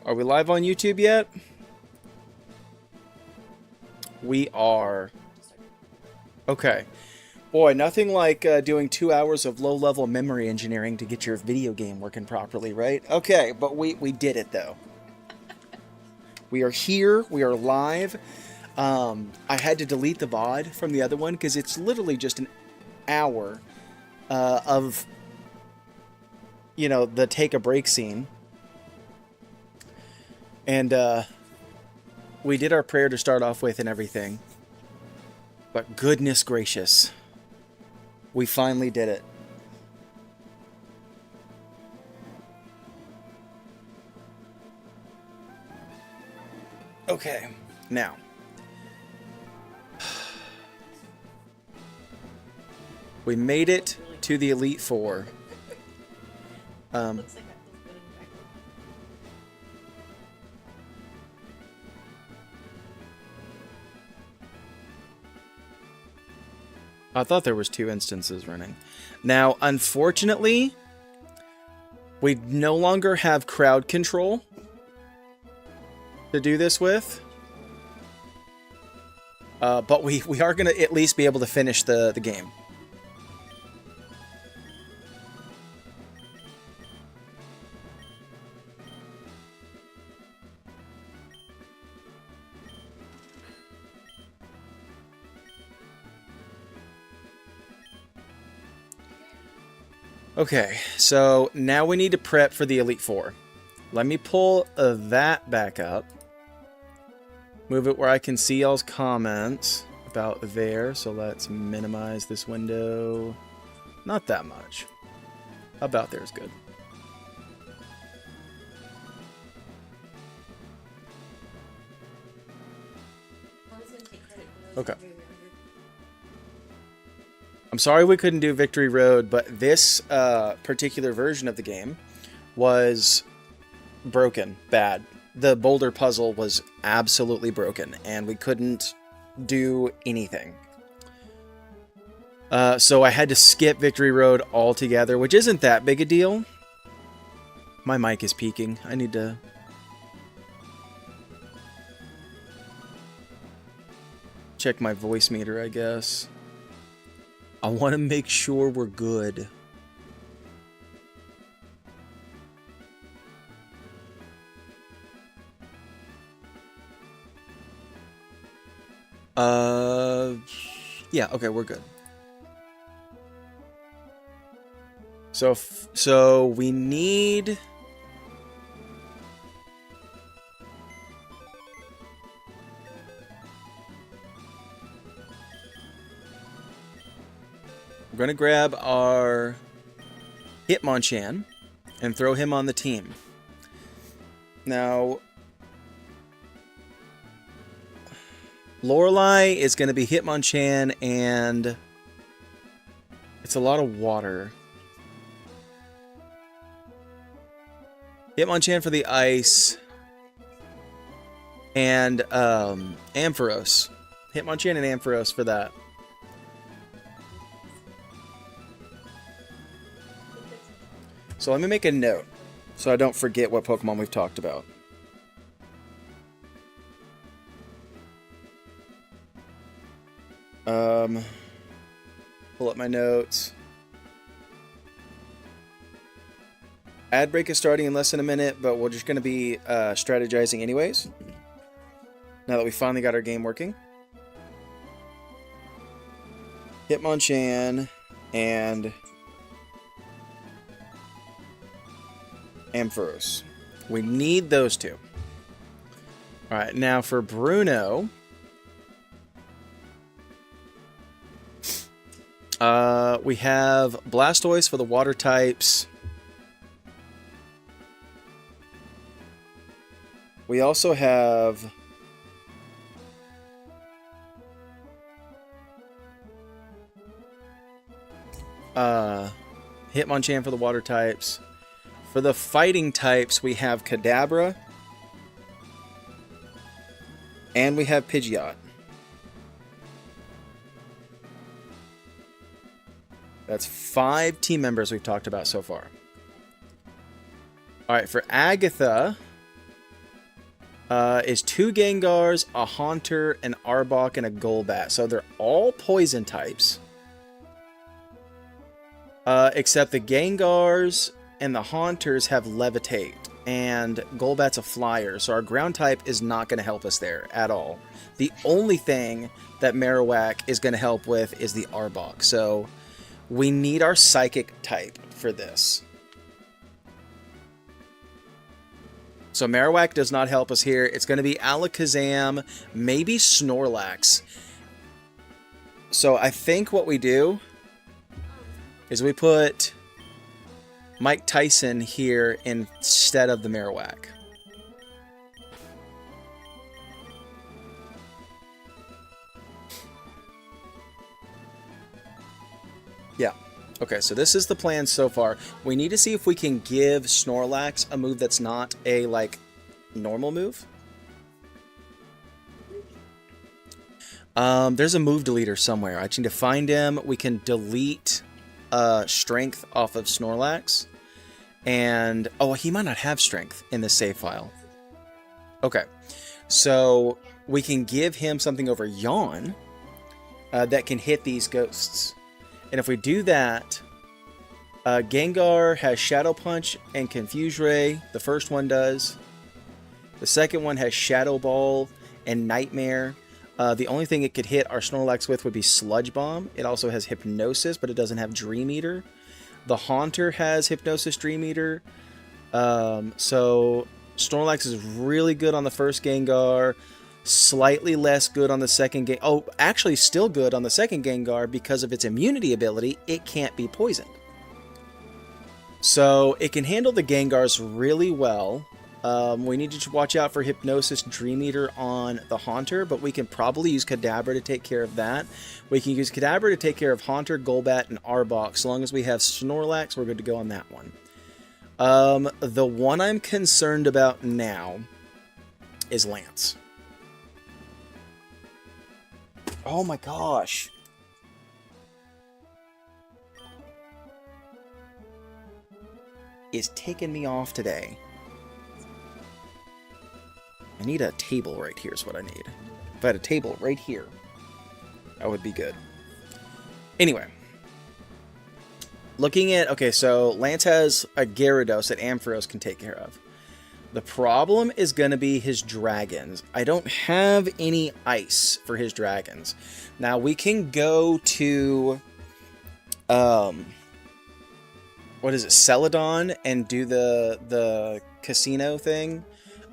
Are we live on YouTube yet? We are. Okay. Boy, nothing like doing 2 hours of low-level memory engineering to get your video game working properly, right? Okay, but we did it, though. We are here. We are live. I had to delete the VOD from the other one because it's literally just an hour of, you know, the take a break scene. And we did our prayer to start off with and everything. But goodness gracious, we finally did it. Okay, now. We made it to the Elite Four. I thought there was 2 instances running. Now, unfortunately, we no longer have crowd control to do this with. But we are going to at least be able to finish the game. Okay, so now we need to prep for the Elite Four. Let me pull that back up. Move it where I can see y'all's comments about there. So let's minimize this window. Not that much. About there is good. Okay. I'm sorry we couldn't do Victory Road, but this particular version of the game was broken, bad. The boulder puzzle was absolutely broken, and we couldn't do anything. So I had to skip Victory Road altogether, which isn't that big a deal. My mic is peaking. I need to... check my voice meter, I guess. I want to make sure we're good. Yeah, okay, we're good. So we need... We're going to grab our Hitmonchan and throw him on the team. Now, Lorelei is going to be Hitmonchan, and it's a lot of water. Hitmonchan for the ice, and Ampharos. Hitmonchan and Ampharos for that. So let me make a note so I don't forget what Pokemon we've talked about. Pull up my notes. Ad break is starting in less than a minute, but we're just going to be strategizing anyways. Now that we finally got our game working. Hitmonchan and Ampharos. We need those two. Alright, now for Bruno. We have Blastoise for the water types. We also have Hitmonchan for the water types. For the fighting types, we have Kadabra. And we have Pidgeot. That's 5 team members we've talked about so far. Alright, for Agatha, is 2 Gengars, a Haunter, an Arbok, and a Golbat. So they're all poison types. Except the Gengars and the Haunters have Levitate, and Golbat's a flyer, so our ground type is not going to help us there at all. The only thing that Marowak is going to help with is the Arbok, so we need our Psychic type for this. So Marowak does not help us here. It's going to be Alakazam, maybe Snorlax. So I think what we do is we put Mike Tyson here instead of the Marowak. Yeah. Okay, so this is the plan so far. We need to see if we can give Snorlax a move that's not a, like, normal move. There's a move deleter somewhere. I need to find him. We can delete strength off of Snorlax. And, oh, he might not have strength in this save file. Okay, so we can give him something over Yawn that can hit these ghosts. And if we do that, Gengar has Shadow Punch and Confuse Ray. The first one does. The second one has Shadow Ball and Nightmare. The only thing it could hit our Snorlax with would be Sludge Bomb. It also has Hypnosis, but it doesn't have Dream Eater. The Haunter has Hypnosis, Dream Eater. So Snorlax is really good on the first Gengar. Slightly less good on the second Gengar. Oh, actually still good on the second Gengar because of its immunity ability. It can't be poisoned. So it can handle the Gengars really well. We need to watch out for Hypnosis, Dream Eater on the Haunter, but we can probably use Kadabra to take care of that. We can use Kadabra to take care of Haunter, Golbat, and Arbok. So long as we have Snorlax, we're good to go on that one. The one I'm concerned about now is Lance. Oh my gosh. Is ticking me off today. I need a table right here is what I need. If I had a table right here, that would be good. Anyway. Looking at... Okay, so Lance has a Gyarados that Ampharos can take care of. The problem is going to be his dragons. I don't have any ice for his dragons. Now, we can go to... what is it? Celadon and do the casino thing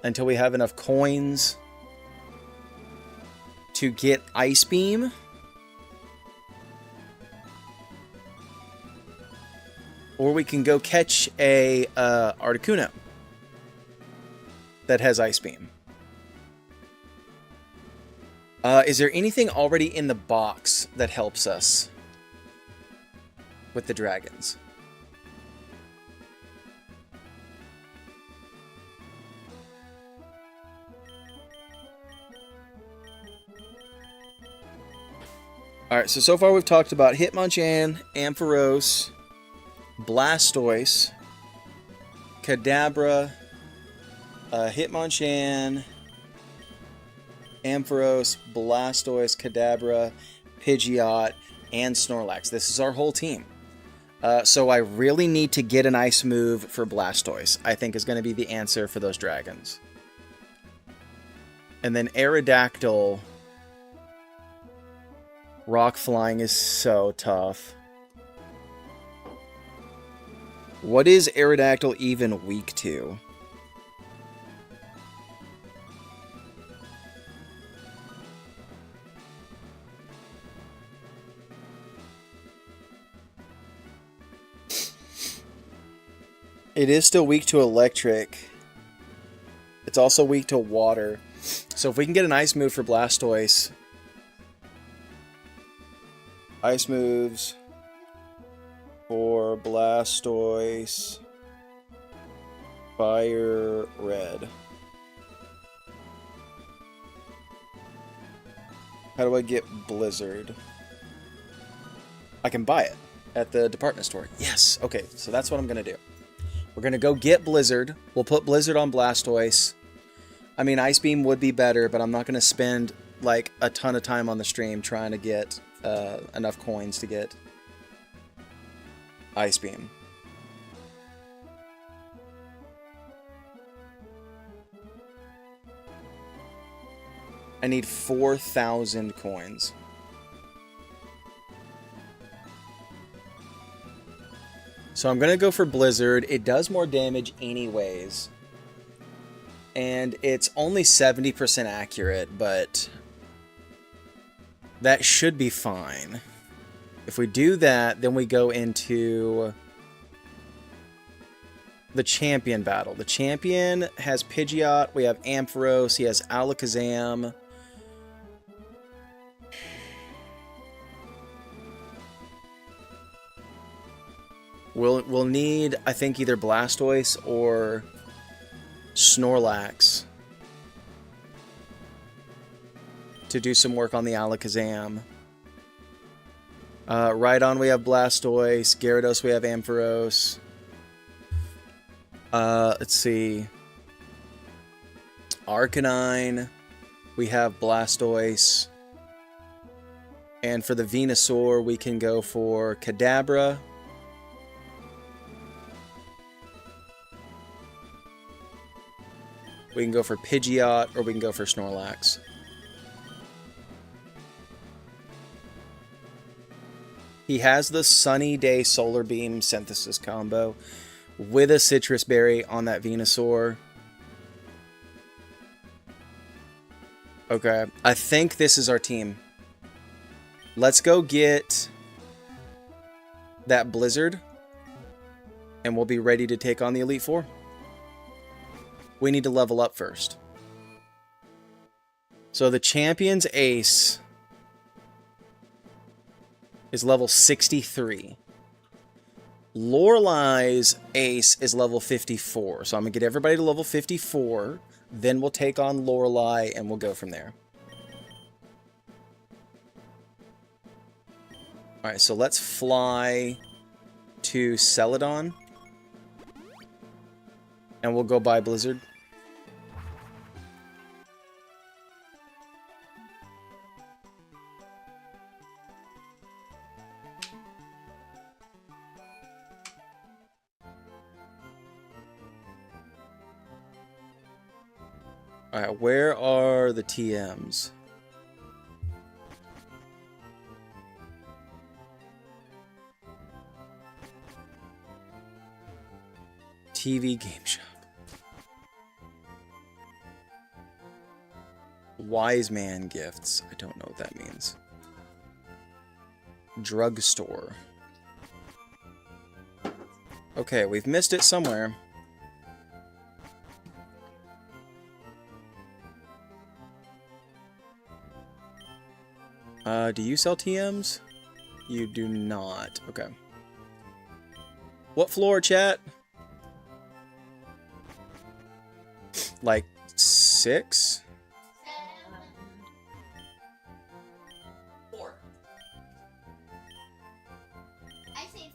until we have enough coins to get Ice Beam. Or we can go catch a Articuno that has Ice Beam. Is there anything already in the box that helps us with the dragons? Alright, so far we've talked about Hitmonchan, Ampharos, Blastoise, Kadabra, Hitmonchan, Ampharos, Blastoise, Kadabra, Pidgeot, and Snorlax. This is our whole team. So I really need to get an ice move for Blastoise. I think is going to be the answer for those dragons. And then Aerodactyl. Rock flying is so tough. What is Aerodactyl even weak to? It is still weak to electric. It's also weak to water. So if we can get an ice move for Blastoise... Ice moves for Blastoise, Fire Red. How do I get Blizzard? I can buy it at the department store. Yes, okay, so that's what I'm going to do. We're going to go get Blizzard. We'll put Blizzard on Blastoise. I mean, Ice Beam would be better, but I'm not going to spend like a ton of time on the stream trying to get enough coins to get Ice Beam. I need 4,000 coins. So I'm going to go for Blizzard. It does more damage anyways. And it's only 70% accurate, but that should be fine. If we do that, then we go into the champion battle. The champion has Pidgeot. We have Ampharos. He has Alakazam. We'll need, I think, either Blastoise or Snorlax to do some work on the Alakazam. Rhydon, we have Blastoise. Gyarados, we have Ampharos. Let's see. Arcanine, we have Blastoise. And for the Venusaur, we can go for Kadabra. We can go for Pidgeot, or we can go for Snorlax. He has the Sunny Day Solar Beam Synthesis combo with a Citrus Berry on that Venusaur. Okay, I think this is our team. Let's go get that Blizzard, and we'll be ready to take on the Elite Four. We need to level up first. So the champion's ace is level 63. Lorelei's ace is level 54. So I'm going to get everybody to level 54. Then we'll take on Lorelei and we'll go from there. Alright, so let's fly to Celadon. And we'll go buy Blizzard. Alright, where are the TMs? TV Game Shop. Wise Man Gifts. I don't know what that means. Drugstore. Okay, we've missed it somewhere. Do you sell TMs? You do not. Okay. What floor, chat? Like 6? 4. I say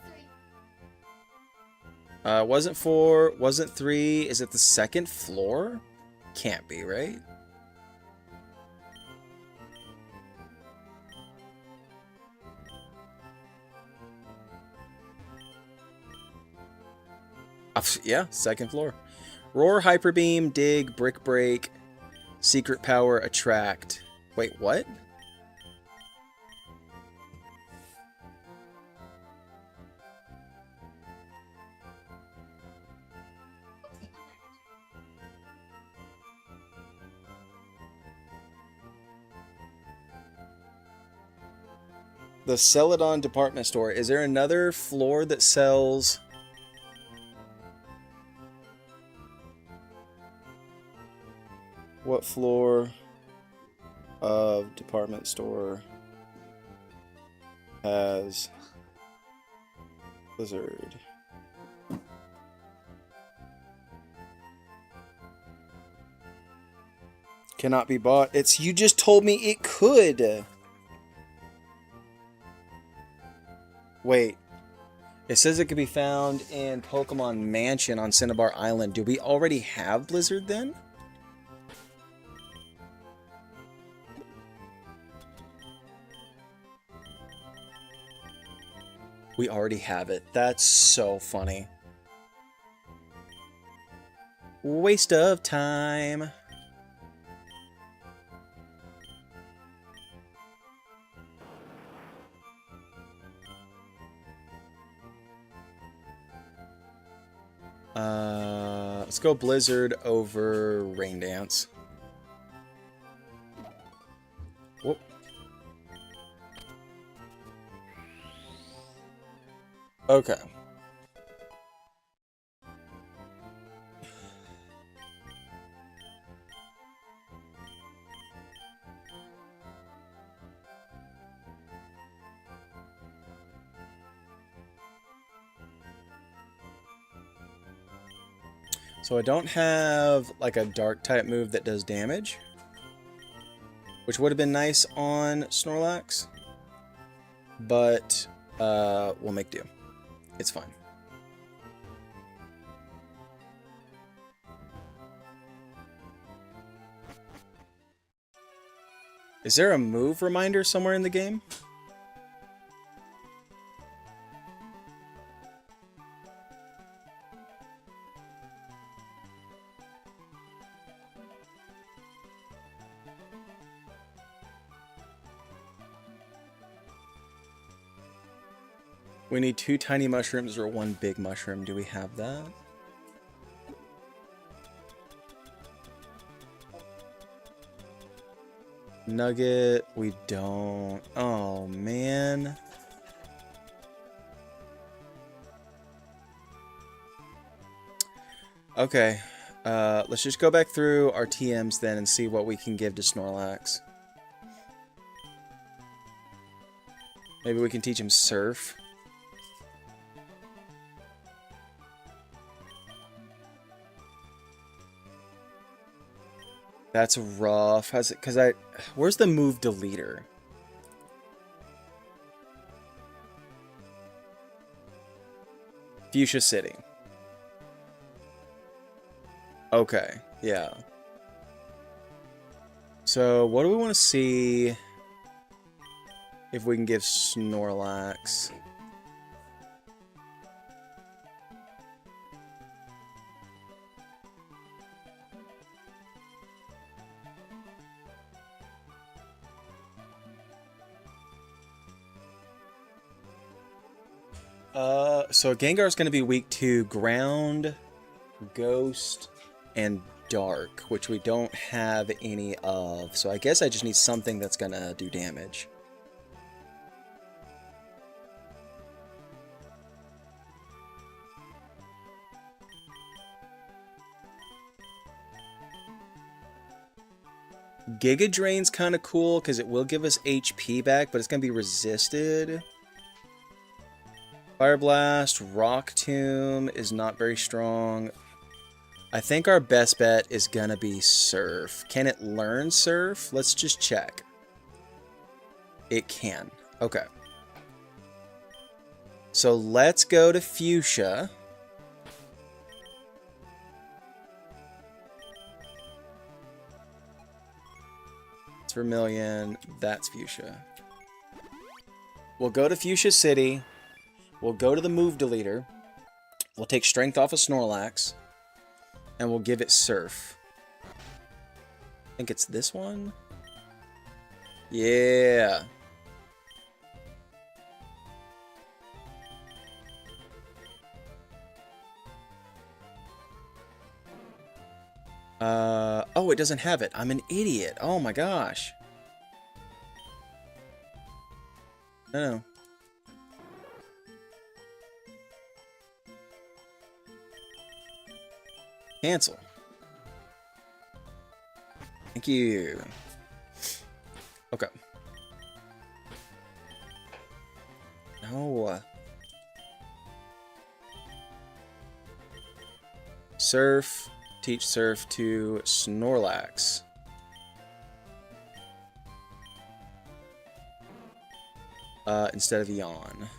3. Wasn't 4, wasn't 3. Is it the second floor? Can't be, right? Yeah, second floor. Roar, Hyper Beam, Dig, Brick Break, Secret Power, Attract. Wait, what? The Celadon department store. Is there another floor that sells... What floor of department store has Blizzard? Cannot be bought. It's, you just told me it could. Wait. It says it could be found in Pokemon Mansion on Cinnabar Island. Do we already have Blizzard then? We already have it. That's so funny. Waste of time. Let's go Blizzard over Rain Dance. Whoop. Okay. So I don't have like a dark type move that does damage, which would have been nice on Snorlax, but we'll make do. It's fine. Is there a move reminder somewhere in the game? We need 2 tiny mushrooms or 1 big mushroom. Do we have that? Nugget, we don't. Oh, man. Okay. Let's just go back through our TMs then and see what we can give to Snorlax. Maybe we can teach him Surf. That's rough. How's it? Because where's the move deleter? Fuchsia City. Okay, yeah. So what do we want to see if we can give Snorlax? So Gengar's going to be weak to Ground, Ghost, and Dark, which we don't have any of. So I guess I just need something that's going to do damage. Giga Drain's kind of cool because it will give us HP back, but it's going to be resisted. Fire Blast, Rock Tomb is not very strong. I think our best bet is gonna be Surf. Can it learn Surf? Let's just check. It can. Okay. So let's go to Fuchsia. It's Vermilion. That's Fuchsia. We'll go to Fuchsia City. We'll go to the move deleter. We'll take strength off of Snorlax. And we'll give it Surf. I think it's this one. Yeah. Oh, it doesn't have it. I'm an idiot. Oh my gosh. No. Cancel. Thank you. Okay. No. Surf. Teach Surf to Snorlax. Instead of Yawn.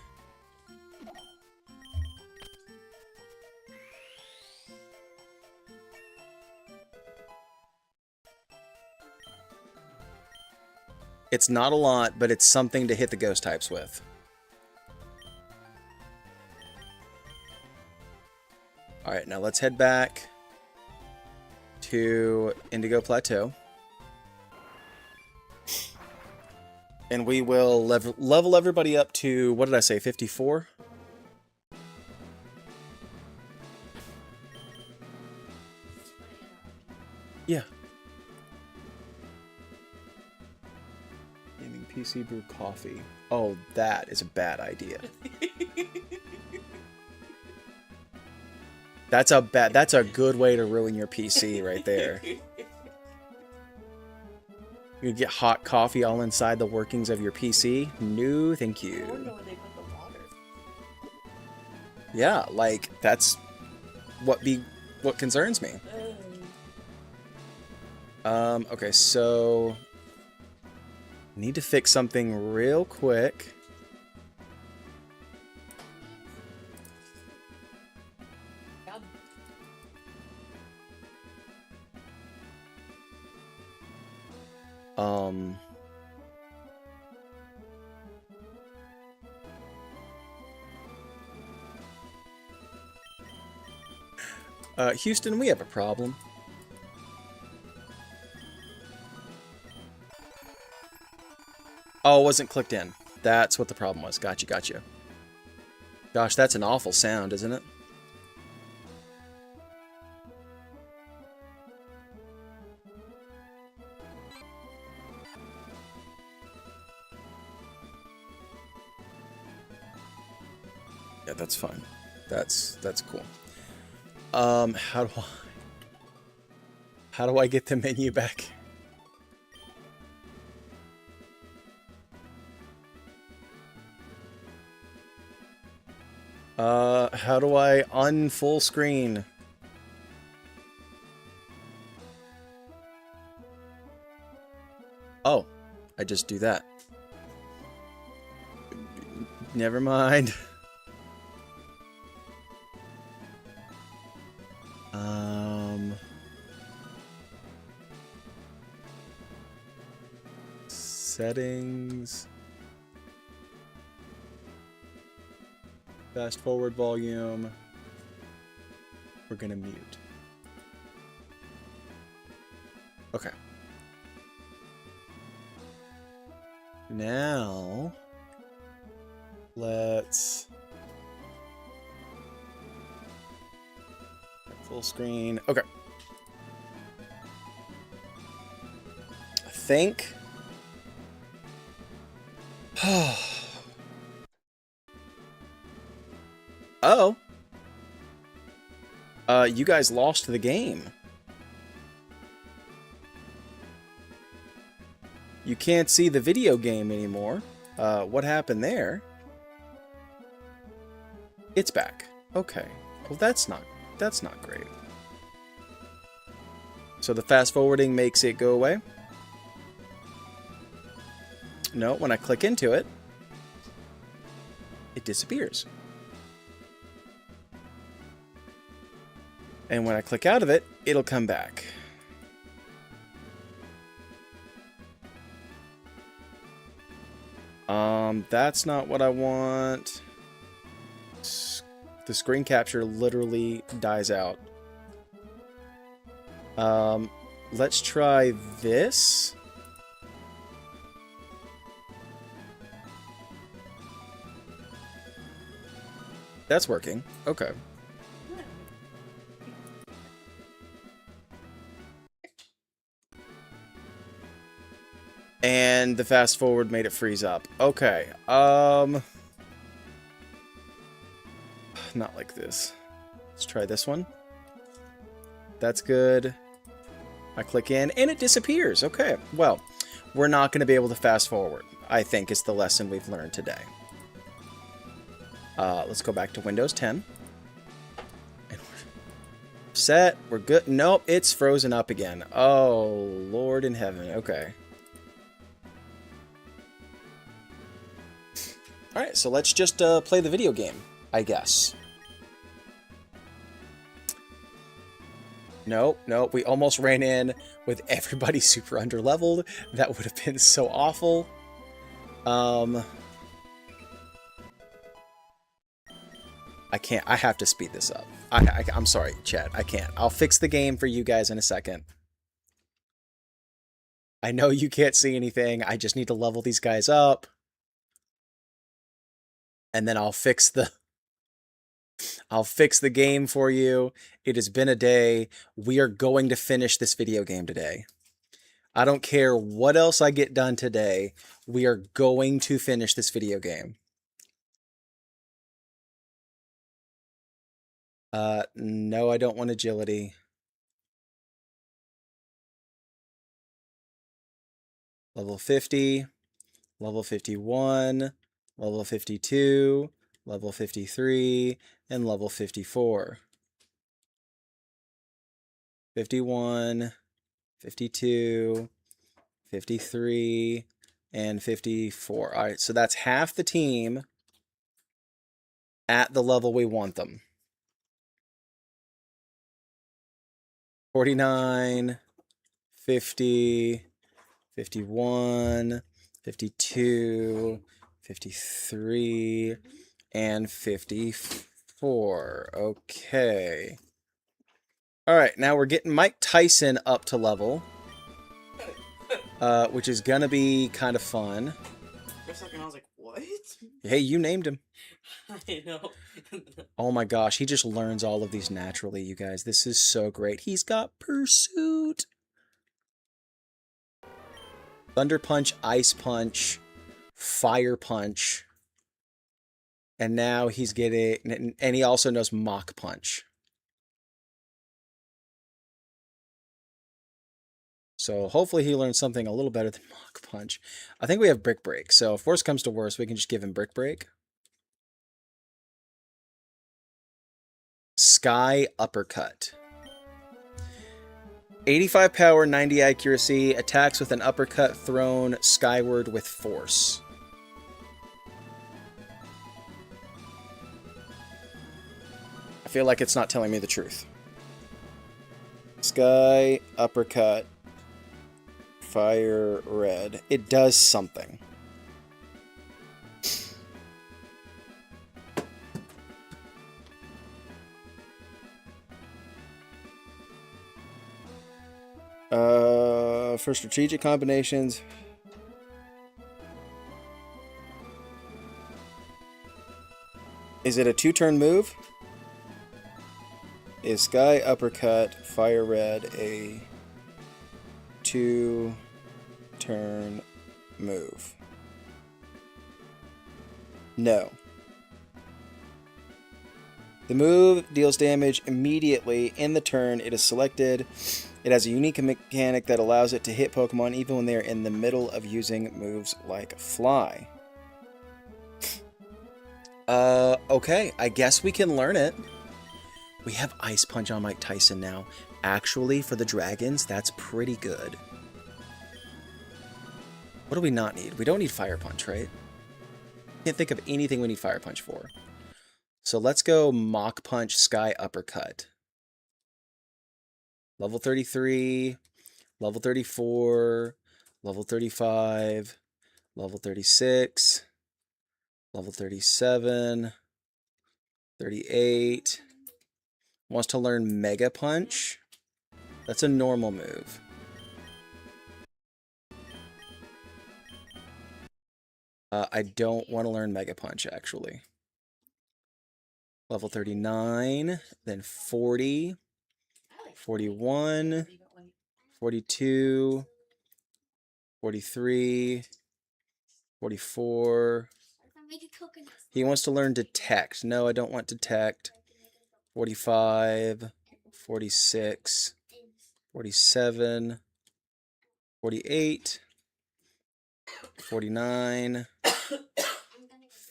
It's not a lot, but it's something to hit the ghost types with. All right, now let's head back to Indigo Plateau. And we will level everybody up to, what did I say, 54? Yeah. Gaming PC brew coffee. Oh, that is a bad idea. That's a good way to ruin your PC right there. You get hot coffee all inside the workings of your PC? No, thank you. I wonder where they put the water. Yeah, like that's what concerns me. Okay, so need to fix something real quick. Houston, we have a problem. Oh, it wasn't clicked in. That's what the problem was. Gotcha. Gosh, that's an awful sound, isn't it? Yeah, that's fine. That's cool. How do I get the menu back? How do I unfull screen? Oh, I just do that. Never mind. Settings. Fast forward volume. We're gonna mute. Okay. Now, let's full screen. Okay. I think. Oh. You guys lost the game. You can't see the video game anymore. What happened there? It's back. Okay. Well, that's not great. So the fast forwarding makes it go away? No, when I click into it, it disappears. And when I click out of it, it'll come back. That's not what I want. The screen capture literally dies out. Let's try this. That's working. Okay. And the fast forward made it freeze up. Okay. Not like this. Let's try this one. That's good. I click in and it disappears. Okay. Well, we're not going to be able to fast forward, I think is the lesson we've learned today. Let's go back to Windows 10. And we're set. We're good. Nope, it's frozen up again. Oh, Lord in heaven. Okay. Alright, so let's just play the video game, I guess. Nope, we almost ran in with everybody super underleveled. That would have been so awful. I can't. I have to speed this up. I'm sorry, chat. I can't. I'll fix the game for you guys in a second. I know you can't see anything. I just need to level these guys up. And then I'll fix the game for you. It has been a day. We are going to finish this video game today. I don't care what else I get done today. We are going to finish this video game. No, I don't want agility. Level 50, level 51, level 52, level 53, and level 54. 51, 52, 53, and 54. All right, so that's half the team at the level we want them. 49, 50, 51, 52, 53, and 54. Okay. All right, now we're getting Mike Tyson up to level, which is gonna be kind of fun. For a second, I was like, what? Hey, you named him. I know. Oh my gosh, he just learns all of these naturally, you guys. This is so great. He's got Pursuit. Thunder Punch, Ice Punch, Fire Punch. And now he's getting... And he also knows Mach Punch. So hopefully he learns something a little better than Mach Punch. I think we have Brick Break. So if worse comes to worse, we can just give him Brick Break. Sky Uppercut. 85 power, 90 accuracy, attacks with an uppercut thrown skyward with force. I feel like it's not telling me the truth. Sky Uppercut. Fire Red. It does something. For strategic combinations. Is it a 2-turn move? Is Sky Uppercut Fire Red a 2-turn move? No. The move deals damage immediately in the turn it is selected. It has a unique mechanic that allows it to hit Pokemon even when they're in the middle of using moves like Fly. Okay, I guess we can learn it. We have Ice Punch on Mike Tyson now. Actually, for the dragons, that's pretty good. What do we not need? We don't need Fire Punch, right? Can't think of anything we need Fire Punch for. So let's go Mach Punch, Sky Uppercut. Level 33, level 34, level 35, level 36, level 37, 38. Wants to learn Mega Punch. That's a normal move. I don't want to learn Mega Punch, actually. Level 39, then 40, 41, 42, 43, 44. He wants to learn Detect. No, I don't want Detect. 45, 46, 47, 48, 49,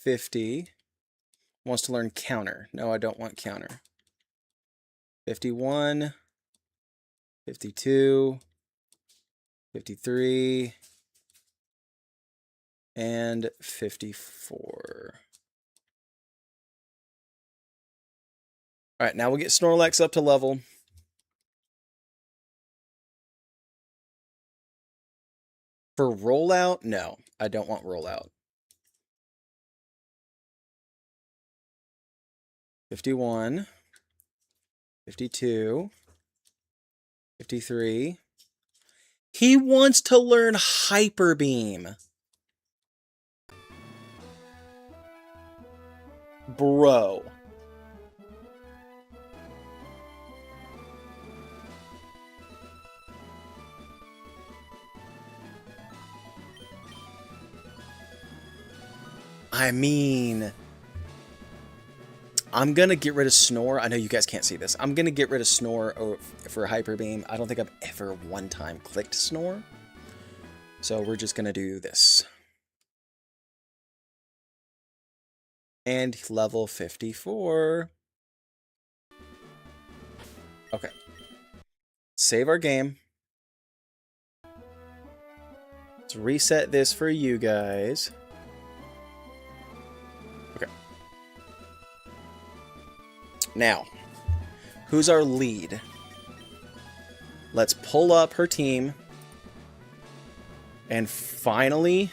50. Wants to learn Counter. No, I don't want Counter. 51, 52, 53, and 54. All right, now we'll get Snorlax up to level. For rollout, no, I don't want rollout. 51, 52, 53. He wants to learn Hyper Beam. Bro. I mean, I'm going to get rid of Snore. I know you guys can't see this. I'm going to get rid of Snore for Hyper Beam. I don't think I've ever one time clicked Snore. So we're just going to do this. And level 54. Okay. Save our game. Let's reset this for you guys. Okay. Now, who's our lead? Let's pull up her team. And finally,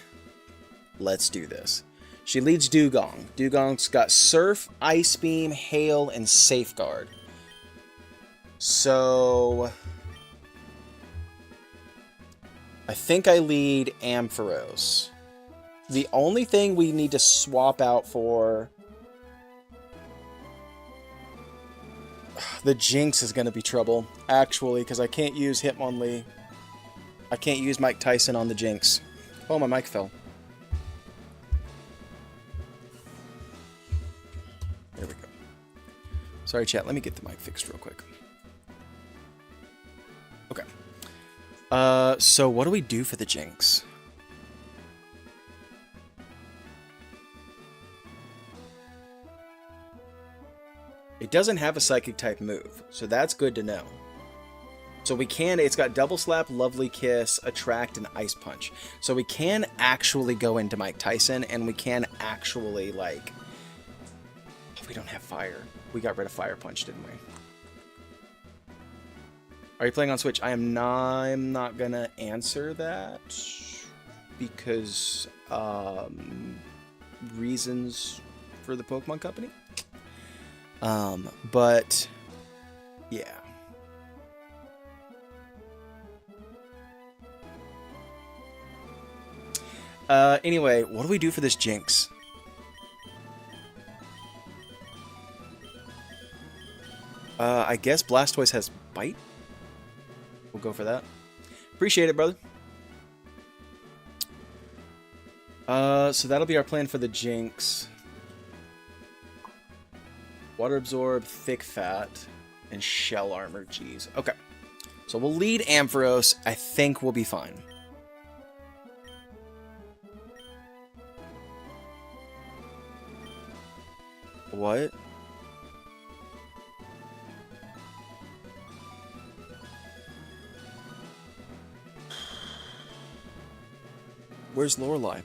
let's do this. She leads Dugong. Dugong's got Surf, Ice Beam, Hail, and Safeguard. So I think I lead Ampharos. The only thing we need to swap out for the Jinx is going to be trouble, actually, because I can't use Hitmonlee. I can't use Mike Tyson on the Jinx. Oh, my mic fell. There we go. Sorry, chat. Let me get the mic fixed real quick. Okay. So what do we do for the Jinx? It doesn't have a Psychic type move, so that's good to know. So we can, it's got Double Slap, Lovely Kiss, Attract, and Ice Punch. So we can actually go into Mike Tyson, and we can actually, like... Oh, we don't have Fire. We got rid of Fire Punch, didn't we? Are you playing on Switch? I'm not gonna answer that because reasons for the Pokemon Company. But yeah. Anyway, what do we do for this Jinx? I guess Blastoise has Bite. We'll go for that. Appreciate it, brother. So that'll be our plan for the Jinx. Water Absorb, Thick Fat, and Shell Armor. Jeez. Okay. So we'll lead Ampharos. I think we'll be fine. What? Where's Lorelei?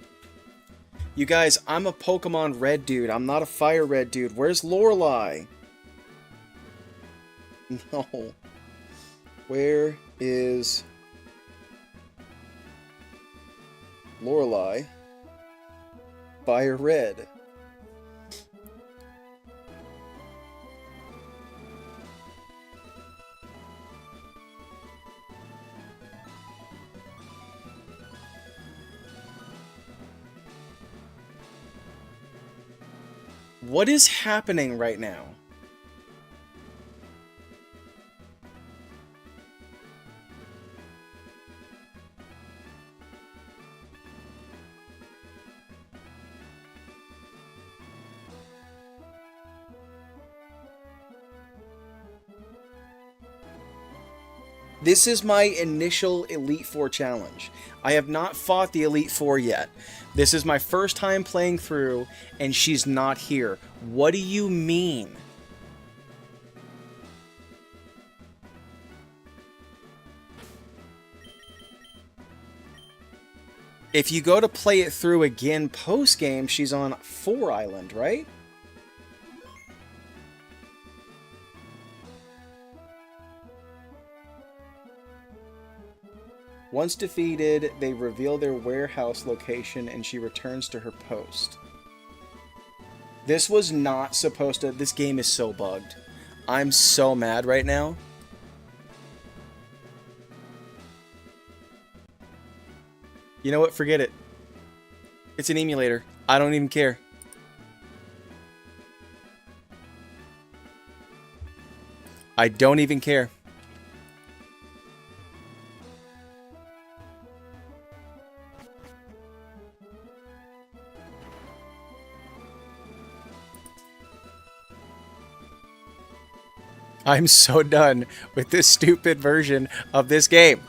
You guys, I'm a Pokemon Red dude. I'm not a Fire Red dude. Where's Lorelei? No. Where is Lorelei? Fire Red. What is happening right now? This is my initial Elite Four challenge. I have not fought the Elite Four yet. This is my first time playing through, and she's not here. What do you mean? If you go to play it through again post-game, she's on 4 Island, right? Once defeated, they reveal their warehouse location and she returns to her post. This was not supposed to... This game is so bugged. I'm so mad right now. You know what? Forget it. It's an emulator. I don't even care. I don't even care. I'm so done with this stupid version of this game.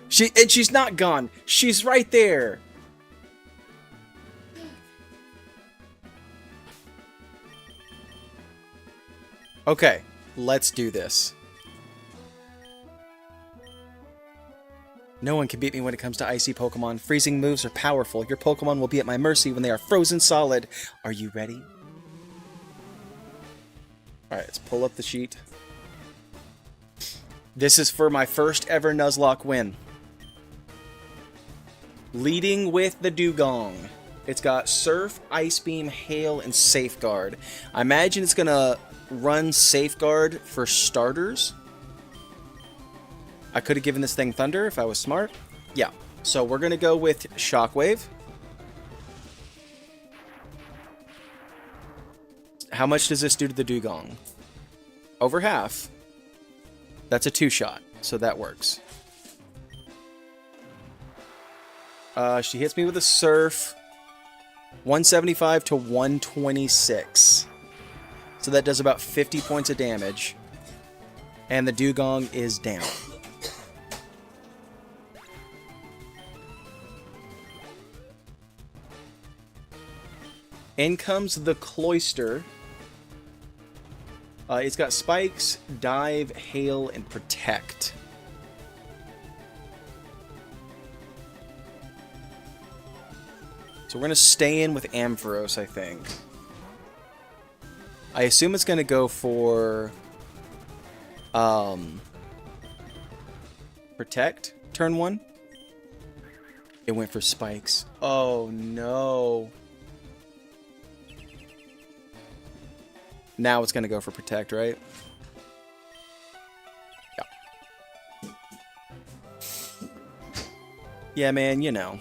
She's not gone. She's right there. Okay, let's do this. No one can beat me when it comes to icy Pokemon. Freezing moves are powerful. Your Pokemon will be at my mercy when they are frozen solid. Are you ready? Alright, let's pull up the sheet. This is for my first ever Nuzlocke win. Leading with the Dugong. It's got Surf, Ice Beam, Hail, and Safeguard. I imagine it's going to run Safeguard for starters. I could have given this thing Thunder if I was smart. Yeah. So we're going to go with Shockwave. How much does this do to the Dugong? Over half. That's a 2-shot, so that works. She hits me with a Surf. 175 to 126. So that does about 50 points of damage. And the Dugong is down. In comes the Cloyster. It's got Spikes, Dive, Hail, and Protect. So we're going to stay in with Ampharos, I think. I assume it's going to go for... Protect, turn 1. It went for Spikes. Oh, no. Now it's going to go for Protect, right? Yeah. Yeah, man, you know.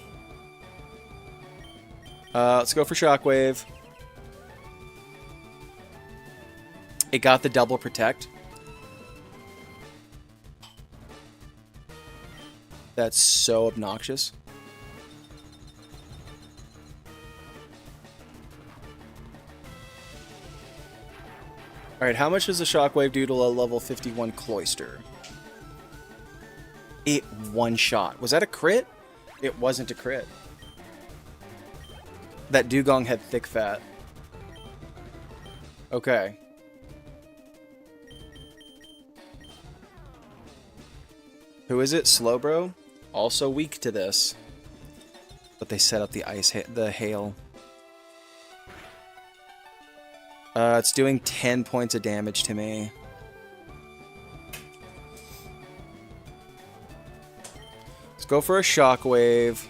Let's go for Shockwave. It got the double Protect. That's so obnoxious. Alright, how much does the Shockwave do to a level 51 Cloyster? It one-shot. Was that a crit? It wasn't a crit. That Dugong had thick fat. Okay. Who is it? Slowbro? Also weak to this. But they set up the the Hail. It's doing 10 points of damage to me. Let's go for a Shockwave.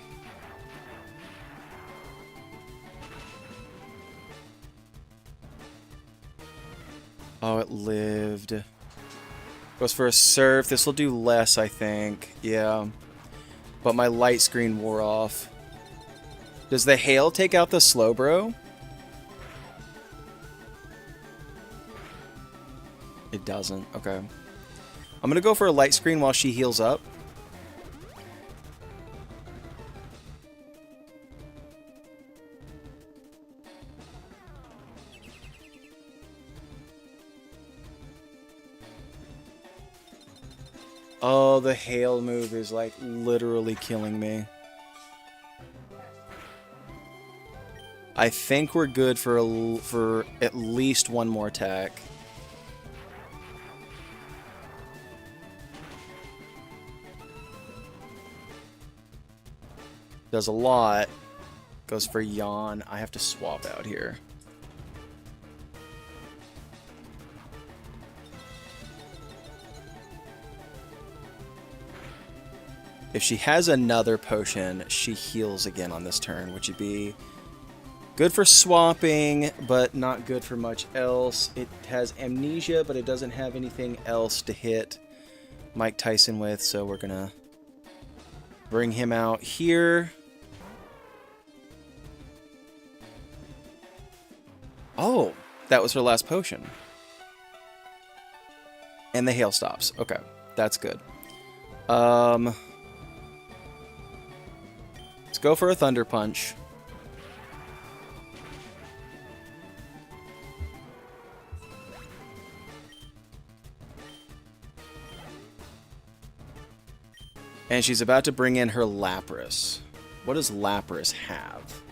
Oh, it lived. Goes for a Surf. This will do less, I think. Yeah. But my light screen wore off. Does the Hail take out the Slowbro? It doesn't. Okay. I'm going to go for a light screen while she heals up. Oh, the Hail move is like literally killing me. I think we're good for at least one more attack. Does a lot. Goes for Yawn. I have to swap out here. If she has another potion, she heals again on this turn, which would be good for swapping, but not good for much else. It has amnesia, but it doesn't have anything else to hit Mike Tyson with, so we're going to bring him out here. Oh, that was her last potion. And the hail stops. Okay, that's good. Let's go for a Thunder Punch. And she's about to bring in her Lapras. What does Lapras have?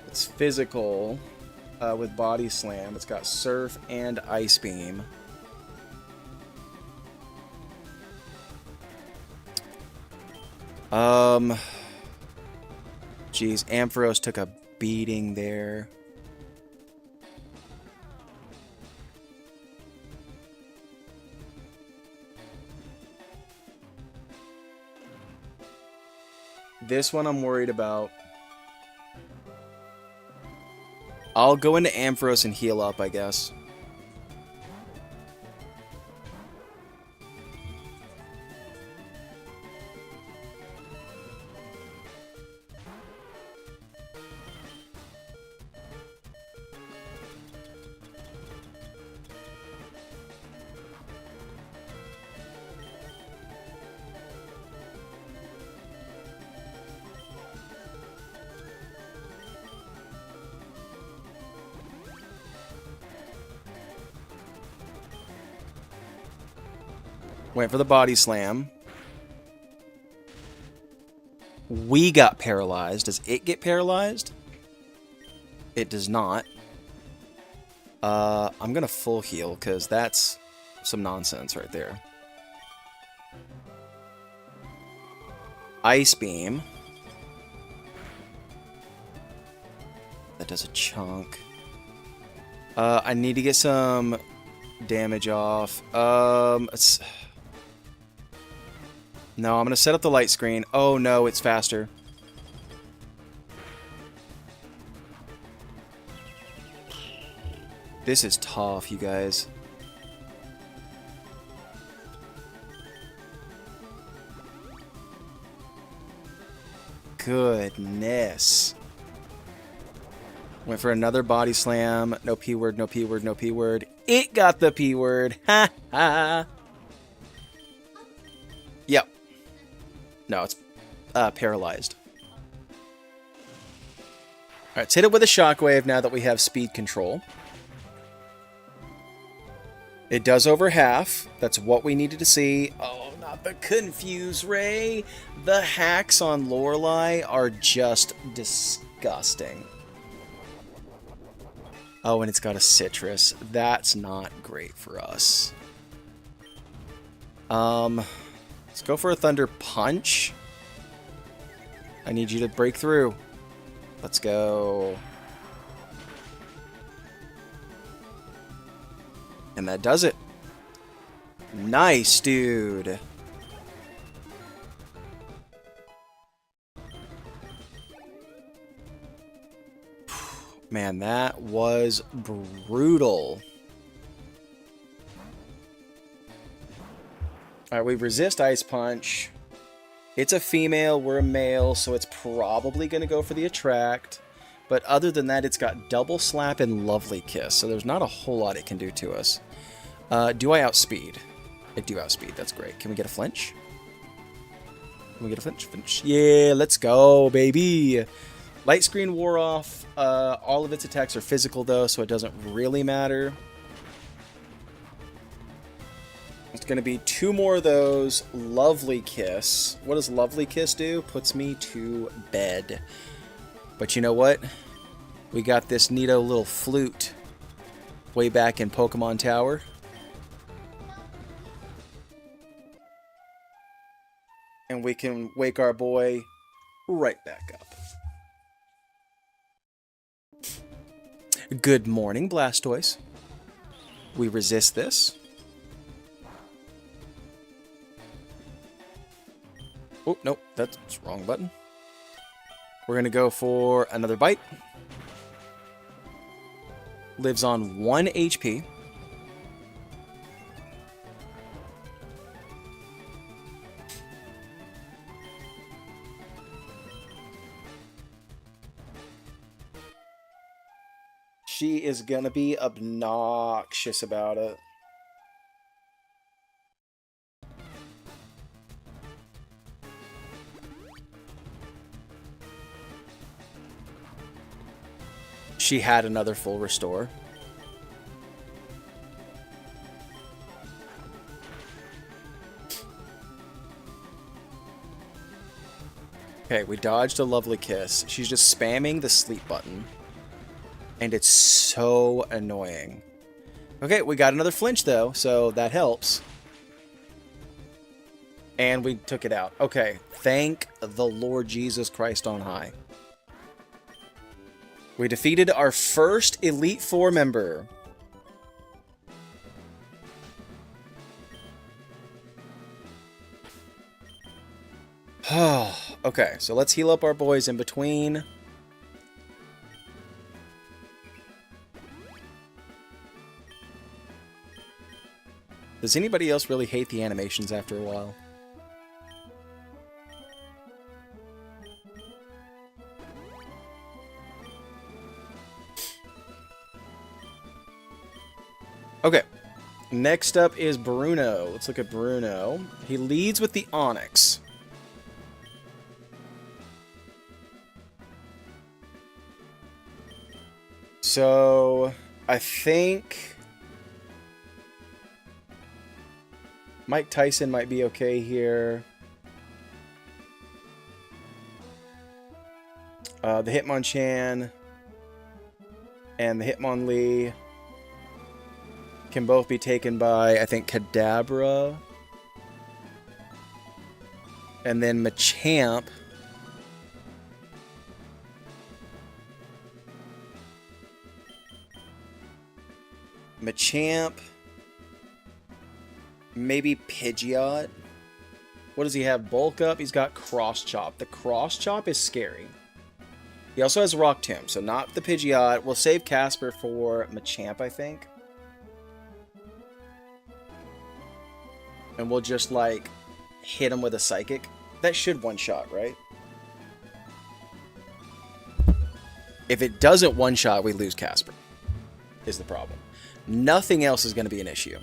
It's physical with Body Slam. It's got Surf and Ice Beam. Geez, Ampharos took a beating there. This one I'm worried about. I'll go into Ampharos and heal up, I guess. Went for the Body Slam. We got paralyzed. Does it get paralyzed? It does not. I'm going to full heal because that's some nonsense right there. Ice Beam. That does a chunk. I need to get some damage off. No, I'm going to set up the light screen. Oh no, it's faster. This is tough, you guys. Goodness. Went for another Body Slam. No P word, no P word, no P word. It got the P word. Ha ha. Yep. No, it's paralyzed. Alright, let's hit it with a Shockwave now that we have speed control. It does over half. That's what we needed to see. Oh, not the Confuse Ray. The hacks on Lorelei are just disgusting. Oh, and it's got a Citrus. That's not great for us. Let's go for a Thunder Punch. I need you to break through. Let's go. And that does it. Nice, dude. Man, that was brutal. Alright, we resist Ice Punch. It's a female, we're a male, so it's probably going to go for the Attract. But other than that, it's got Double Slap and Lovely Kiss, so there's not a whole lot it can do to us. Do I outspeed? I do outspeed, that's great. Can we get a flinch? Can we get a flinch? Flinch. Yeah, let's go, baby! Light Screen wore off. All of its attacks are physical, though, so it doesn't really matter. It's going to be 2 more of those. Lovely Kiss. What does Lovely Kiss do? Puts me to bed. But you know what? We got this neato little flute way back in Pokemon Tower. And we can wake our boy right back up. Good morning, Blastoise. We resist this. Oh, nope, that's the wrong button. We're going to go for another bite. Lives on 1 HP. She is going to be obnoxious about it. She had another full restore. Okay, we dodged a lovely kiss. She's just spamming the sleep button. And it's so annoying. Okay, we got another flinch though, so that helps. And we took it out. Okay, thank the Lord Jesus Christ on high. We defeated our first Elite Four member. Okay, so let's heal up our boys in between. Does anybody else really hate the animations after a while? Okay, next up is Bruno. Let's look at Bruno. He leads with the Onyx. So, I think Mike Tyson might be okay here. The Hitmonchan and the Hitmonlee can both be taken by, I think, Kadabra. And then Machamp. Maybe Pidgeot. What does he have? Bulk Up. He's got Cross Chop. The Cross Chop is scary. He also has Rock Tomb, so not the Pidgeot. We'll save Casper for Machamp, I think. And we'll just, like, hit him with a Psychic. That should one-shot, right? If it doesn't one-shot, we lose Casper, is the problem. Nothing else is going to be an issue.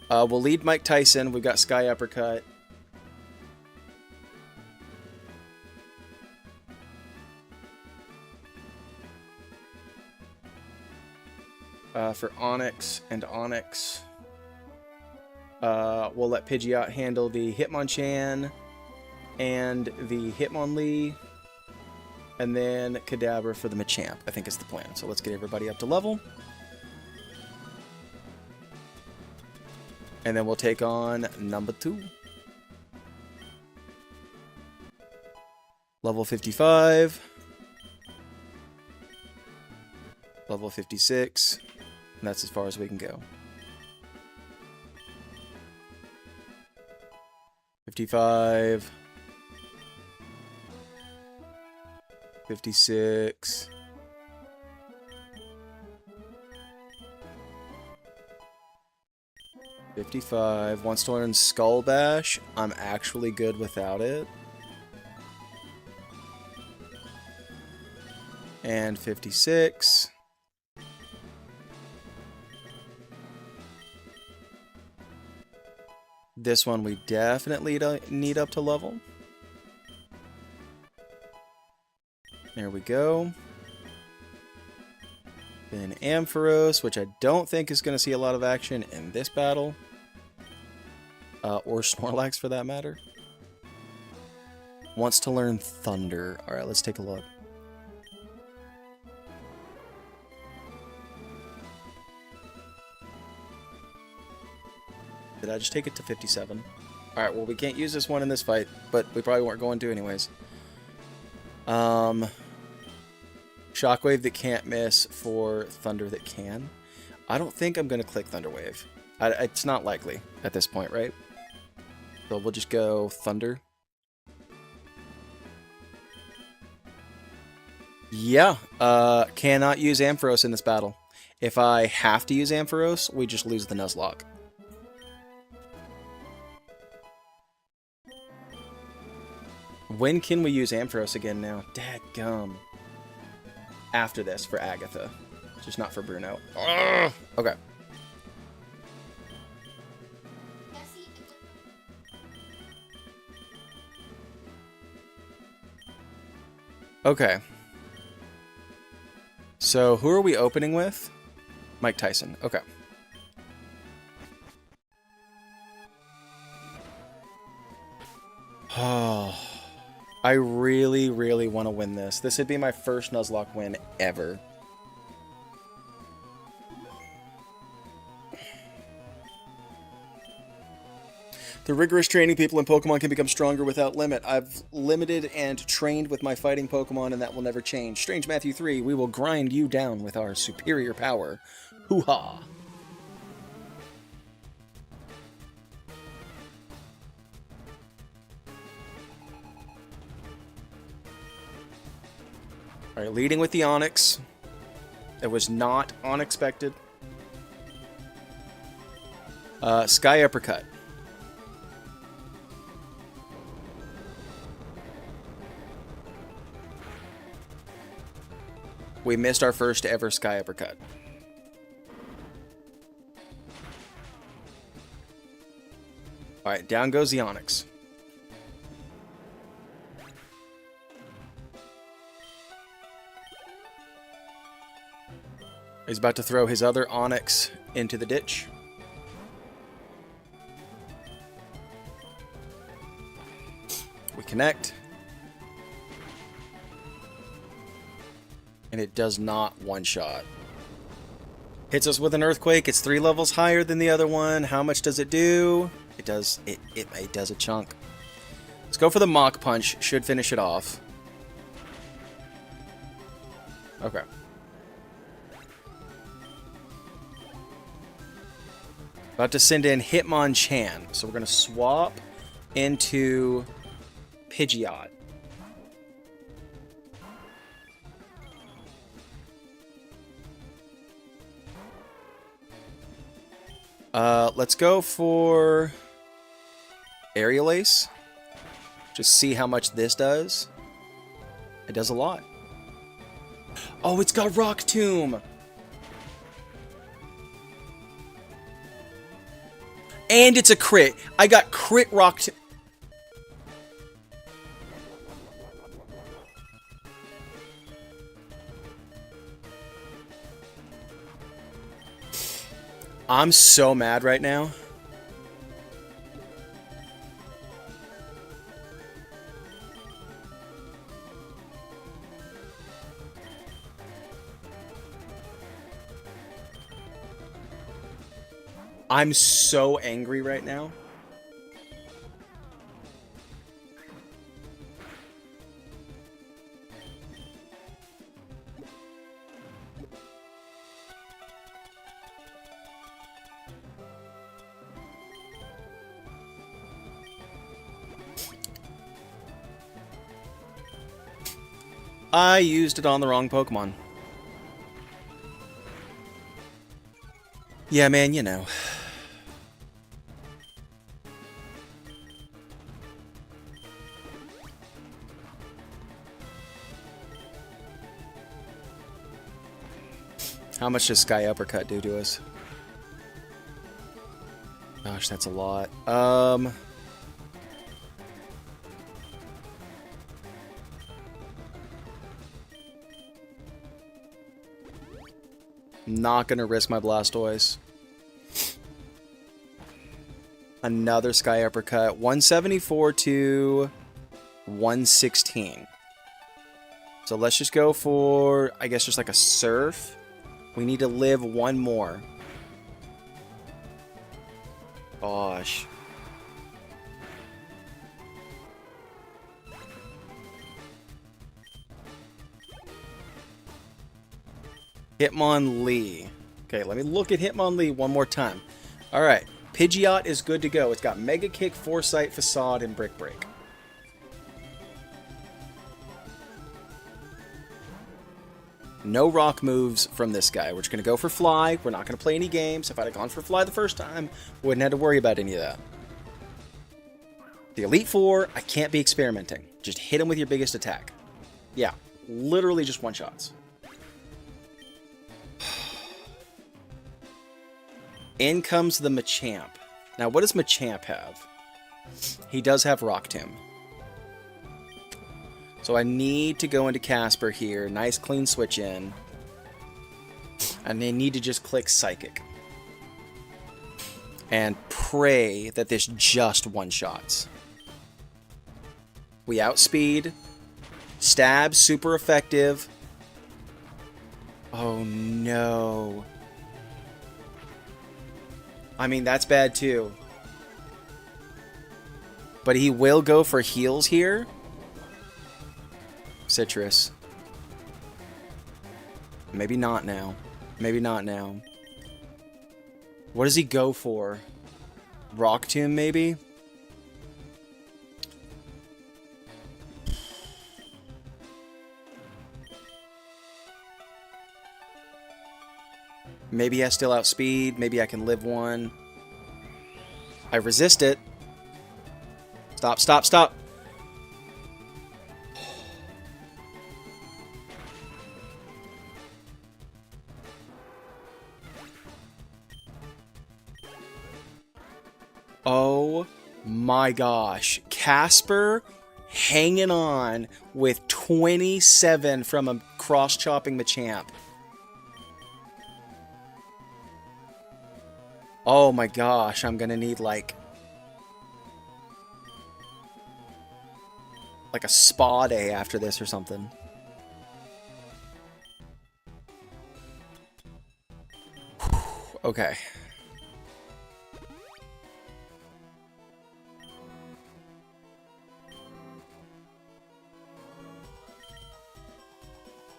We'll lead Mike Tyson. We've got Sky Uppercut. For Onyx and Onyx. We'll let Pidgeot handle the Hitmonchan and the Hitmonlee. And then Kadabra for the Machamp, I think is the plan. So let's get everybody up to level. And then we'll take on number 2. Level 55. Level 56. And that's as far as we can go. 55. 56. 55. Wants to learn Skull Bash. I'm actually good without it. And 56. This one we definitely need up to level. There we go. Then Ampharos, which I don't think is going to see a lot of action in this battle. Or Snorlax for that matter. Wants to learn Thunder. Alright, let's take a look. Did I just take it to 57? Alright, well we can't use this one in this fight, but we probably weren't going to anyways. Shockwave that can't miss for Thunder that can. I don't think I'm going to click Thunder Wave. It's not likely at this point, right? So we'll just go Thunder. Yeah, cannot use Ampharos in this battle. If I have to use Ampharos, we just lose the Nuzlocke. When can we use Ampharos again now? Dadgum. After this for Agatha. Just not for Bruno. Ugh. Okay. Okay. So, who are we opening with? Mike Tyson. Okay. Oh, I really, really want to win this. This would be my first Nuzlocke win ever. The rigorous training people in Pokemon can become stronger without limit. I've limited and trained with my fighting Pokemon, and that will never change. Strange Matthew 3, we will grind you down with our superior power. Hoo-ha! Alright, leading with the Onix. It was not unexpected. Sky Uppercut. We missed our first ever Sky Uppercut. Alright, down goes the Onix. He's about to throw his other Onix into the ditch. We connect. And it does not one-shot. Hits us with an Earthquake. It's 3 levels higher than the other one. How much does it do? It does a chunk. Let's go for the Mach Punch. Should finish it off. Okay. About to send in Hitmonchan. So we're going to swap into Pidgeot. Let's go for Aerial Ace. Just see how much this does. It does a lot. Oh, it's got Rock Tomb! And it's a crit. I got crit Rock Tomb. I'm so mad right now. I'm so angry right now. I used it on the wrong Pokemon. Yeah, man, you know. How much does Sky Uppercut do to us? Gosh, that's a lot. Not gonna risk my Blastoise. Another Sky Uppercut. 174 to 116. So let's just go for, I guess, just like a Surf. We need to live one more. Gosh. Hitmonlee. Okay, let me look at Hitmonlee one more time. Alright, Pidgeot is good to go. It's got Mega Kick, Foresight, Facade, and Brick Break. No rock moves from this guy. We're just going to go for fly. We're not going to play any games. If I'd have gone for fly the first time, wouldn't have to worry about any of that. The Elite Four, I can't be experimenting. Just hit him with your biggest attack. Yeah, literally just one-shots. In comes the Machamp. Now, what does Machamp have? He does have Rock Tomb. So I need to go into Casper here. Nice clean switch in. And they need to just click Psychic. And pray that this just one-shots. We outspeed. Stab, super effective. Oh no. I mean, that's bad too. But he will go for heals here. Citrus. Maybe not now. Maybe not now. What does he go for? Rock Tomb, maybe? Maybe I still outspeed. Maybe I can live one. I resist it. Stop, stop, stop. Oh my gosh. Casper hanging on with 27 from a cross-chopping Machamp. Oh my gosh, I'm gonna need like a spa day after this or something. Okay.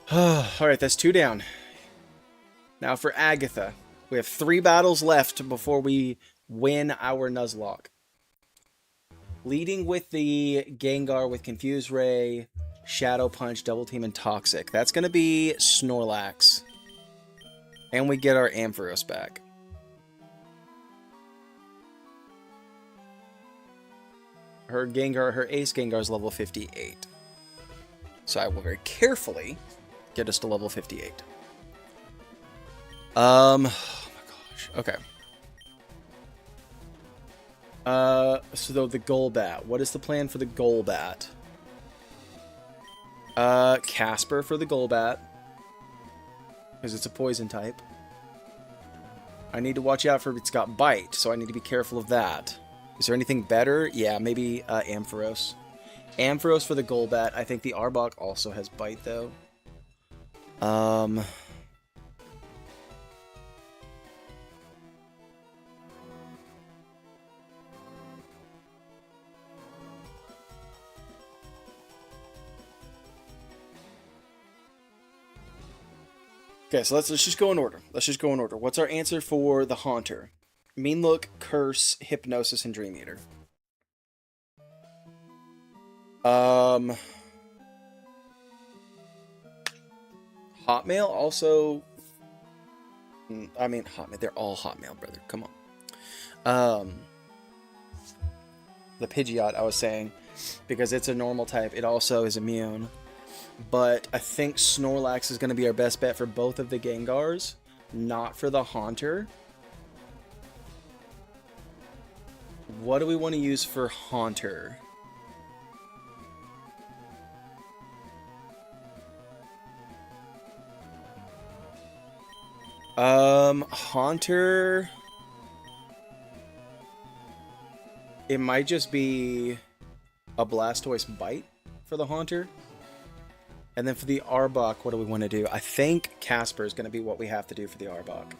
Alright, that's 2 down. Now for Agatha. We have 3 battles left before we win our Nuzlocke. Leading with the Gengar with Confuse Ray, Shadow Punch, Double Team, and Toxic. That's going to be Snorlax. And we get our Ampharos back. Her Gengar, her Ace Gengar is level 58. So I will very carefully get us to level 58. Oh my gosh. Okay. So the Golbat. What is the plan for the Golbat? Casper for the Golbat. Because it's a poison type. I need to watch out for it's got Bite, so I need to be careful of that. Is there anything better? Yeah, maybe Ampharos. Ampharos for the Golbat. I think the Arbok also has Bite, though. Okay, so let's just go in order. Let's just go in order. What's our answer for the Haunter? Mean Look, Curse, Hypnosis, and Dream Eater. Hotmail also... I mean, Hotmail. They're all Hotmail, brother. Come on. The Pidgeot, I was saying, because it's a normal type, it also is immune. But I think Snorlax is going to be our best bet for both of the Gengars, not for the Haunter. What do we want to use for Haunter? Haunter... It might just be a Blastoise Bite for the Haunter. And then for the Arbok, what do we want to do? I think Casper is going to be what we have to do for the Arbok.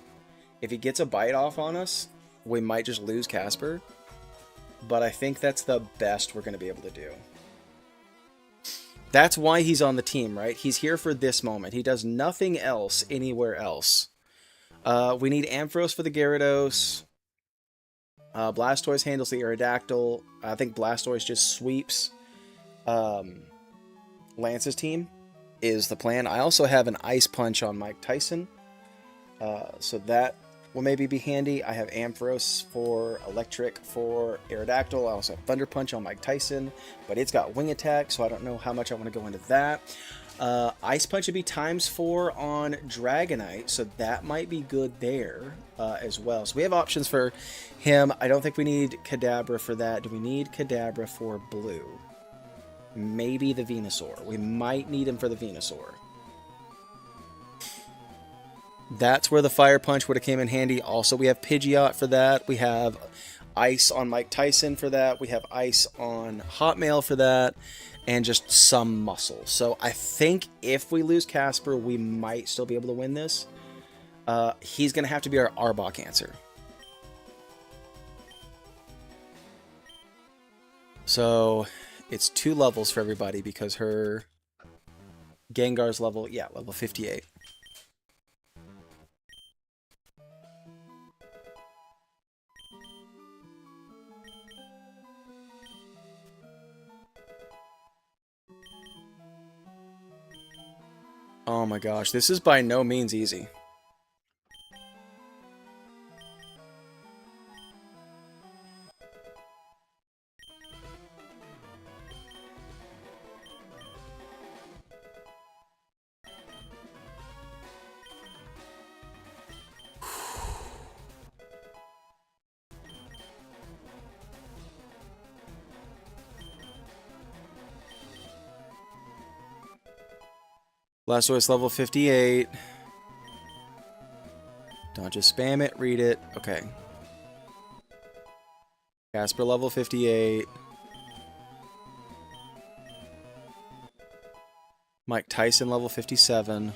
If he gets a Bite off on us, we might just lose Casper. But I think that's the best we're going to be able to do. That's why he's on the team, right? He's here for this moment. He does nothing else anywhere else. We need Ampharos for the Gyarados. Blastoise handles the Aerodactyl. I think Blastoise just sweeps Lance's team. is the plan. I also have an Ice Punch on Mike Tyson, so that will maybe be handy. I have Ampharos for Electric for Aerodactyl. I also have Thunder Punch on Mike Tyson, but it's got Wing Attack, so I don't know how much I want to go into that. Ice Punch would be ×4 on Dragonite, so that might be good there as well. So we have options for him. I don't think we need Kadabra for that. Do we need Kadabra for blue? Maybe the Venusaur. We might need him for the Venusaur. That's where the Fire Punch would have came in handy. Also, we have Pidgeot for that. We have Ice on Mike Tyson for that. We have Ice on Hotmail for that. And just some muscle. So I think if we lose Casper, we might still be able to win this. He's going to have to be our Arbok answer. So it's 2 levels for everybody because her Gengar's level, yeah, level 58. Oh my gosh, this is by no means easy. Blastoise level 58. Don't just spam it, read it. Okay. Casper level 58. Mike Tyson level 57.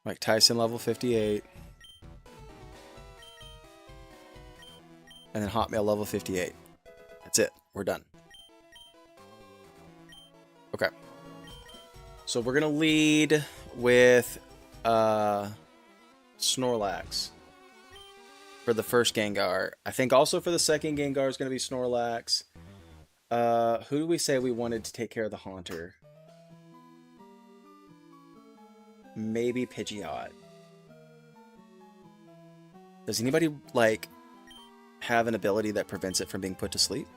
Mike Tyson level 58. And then Hotmail level 58. That's it. We're done. Okay. So we're going to lead with Snorlax for the first Gengar. I think also for the second Gengar is going to be Snorlax. Who do we say we wanted to take care of the Haunter? Maybe Pidgeot. Does anybody, like, have an ability that prevents it from being put to sleep?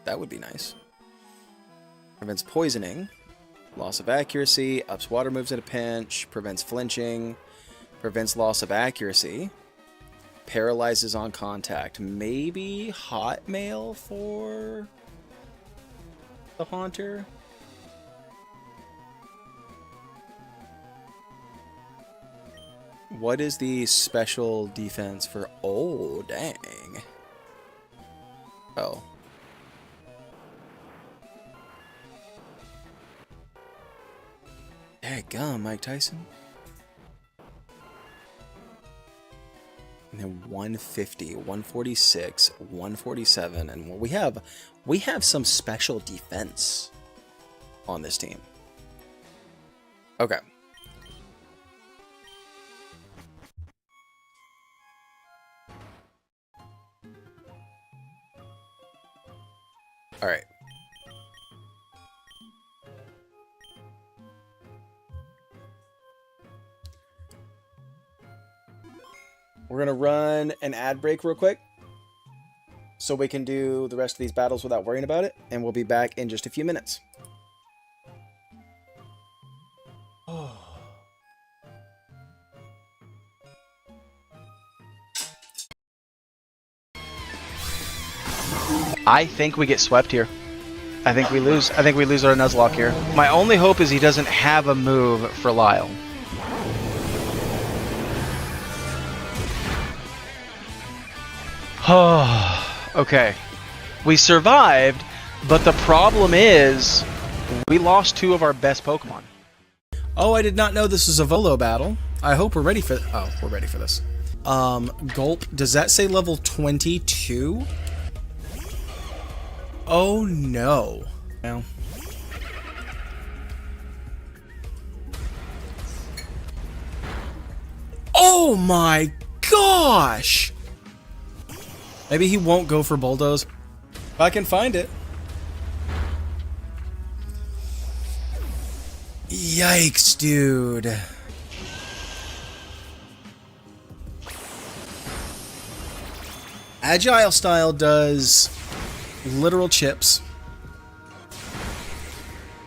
That would be nice. Prevents poisoning. Loss of accuracy. Ups water moves in a pinch. Prevents flinching. Prevents loss of accuracy. Paralyzes on contact. Maybe Hotmail for the Haunter? What is the special defense for... Oh, dang. Oh. Daggum, Mike Tyson. And then 150, 146, 147, and we have some special defense on this team. Okay. All right. We're going to run an ad break real quick so we can do the rest of these battles without worrying about it, and we'll be back in just a few minutes. I think we get swept here. I think we lose. I think we lose our Nuzlocke here. My only hope is he doesn't have a move for Lyle. Oh, okay. We survived, but the problem is we lost 2 of our best Pokemon. Oh, I did not know this was a Volo battle. I hope we're ready for... Oh, we're ready for this. Gulp, does that say level 22? Oh, no. Well. Oh my gosh! Maybe he won't go for Bulldoze. If I can find it. Yikes, dude. Agile style does literal chips.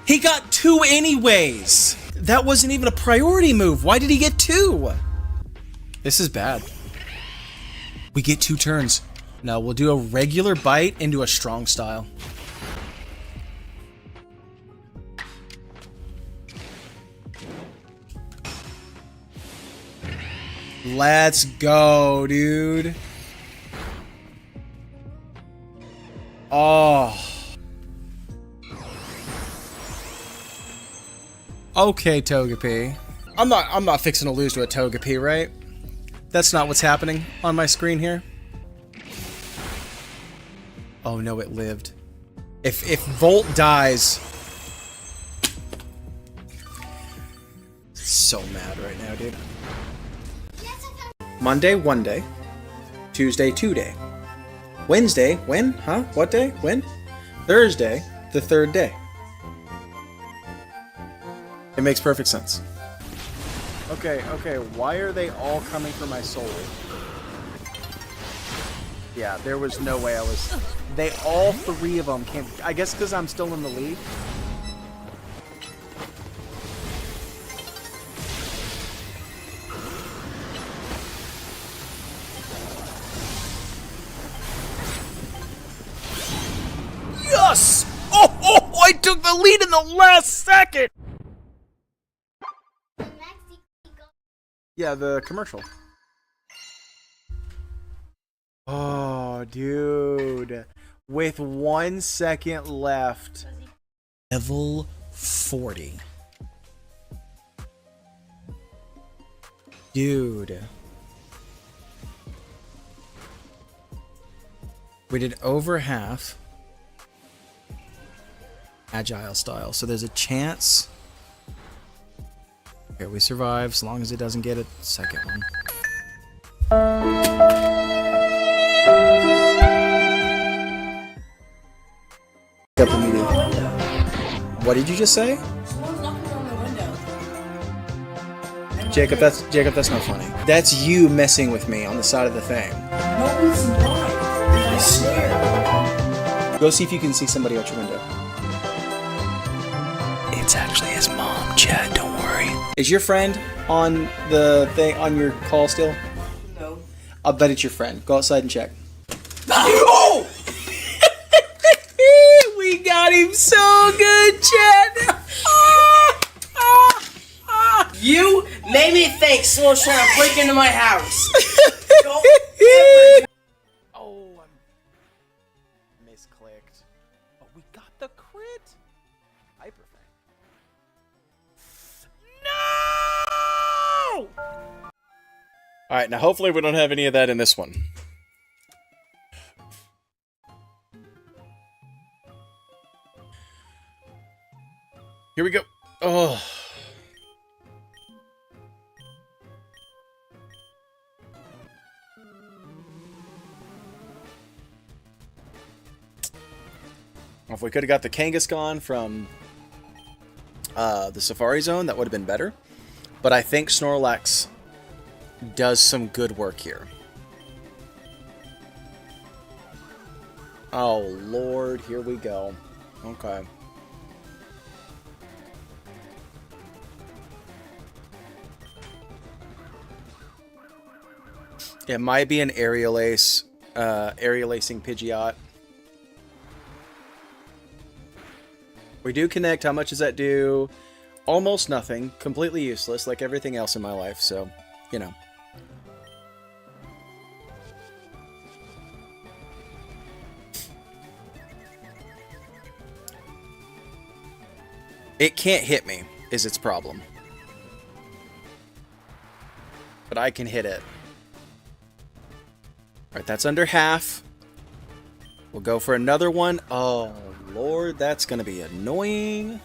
He got 2 anyways! That wasn't even a priority move. Why did he get 2? This is bad. We get 2 turns. No, we'll do a regular bite into a strong style. Let's go, dude. Oh. Okay, Togepi. I'm not fixing to lose to a Togepi, right? That's not what's happening on my screen here. Oh no, it lived. If Volt dies. So mad right now, dude. Monday, 1 day. Tuesday, 2 day. Wednesday, when? Huh? What day? When? Thursday, the 3rd day. It makes perfect sense. Okay, why are they all coming for my soul? Yeah, there was no way I was... They all 3 of them came... I guess because I'm still in the lead. Yes! Oh, I took the lead in the last second! Yeah, the commercial. Oh, dude. With 1 second left. Level 40. Dude. We did over half. Agile style. So there's a chance... Okay, we survive as long as it doesn't get a second one. What did you just say? Someone's knocking on my window. Jacob, that's not funny. That's you messing with me on the side of the thing. No reason why. I swear. Go see if you can see somebody out your window. It's actually his mom, Chad, don't worry. Is your friend on the thing, on your call still? No. I'll bet it's your friend. Go outside and check. Oh! We got him so good, Chad! You made me think someone's trying to break into my house. Don't ever... Oh, I misclicked. Oh, we got the crit! Hyper No! Alright, now hopefully we don't have any of that in this one. Here we go. Oh. If we could have got the Kangaskhan from the Safari Zone, that would have been better. But I think Snorlax does some good work here. Oh, Lord, here we go. Okay. It might be an aerial ace, aerial acing Pidgeot. We do connect. How much does that do? Almost nothing. Completely useless, like everything else in my life, so, you know. It can't hit me, is its problem. But I can hit it. Alright, that's under half. We'll go for another one. Oh, Lord, that's going to be annoying.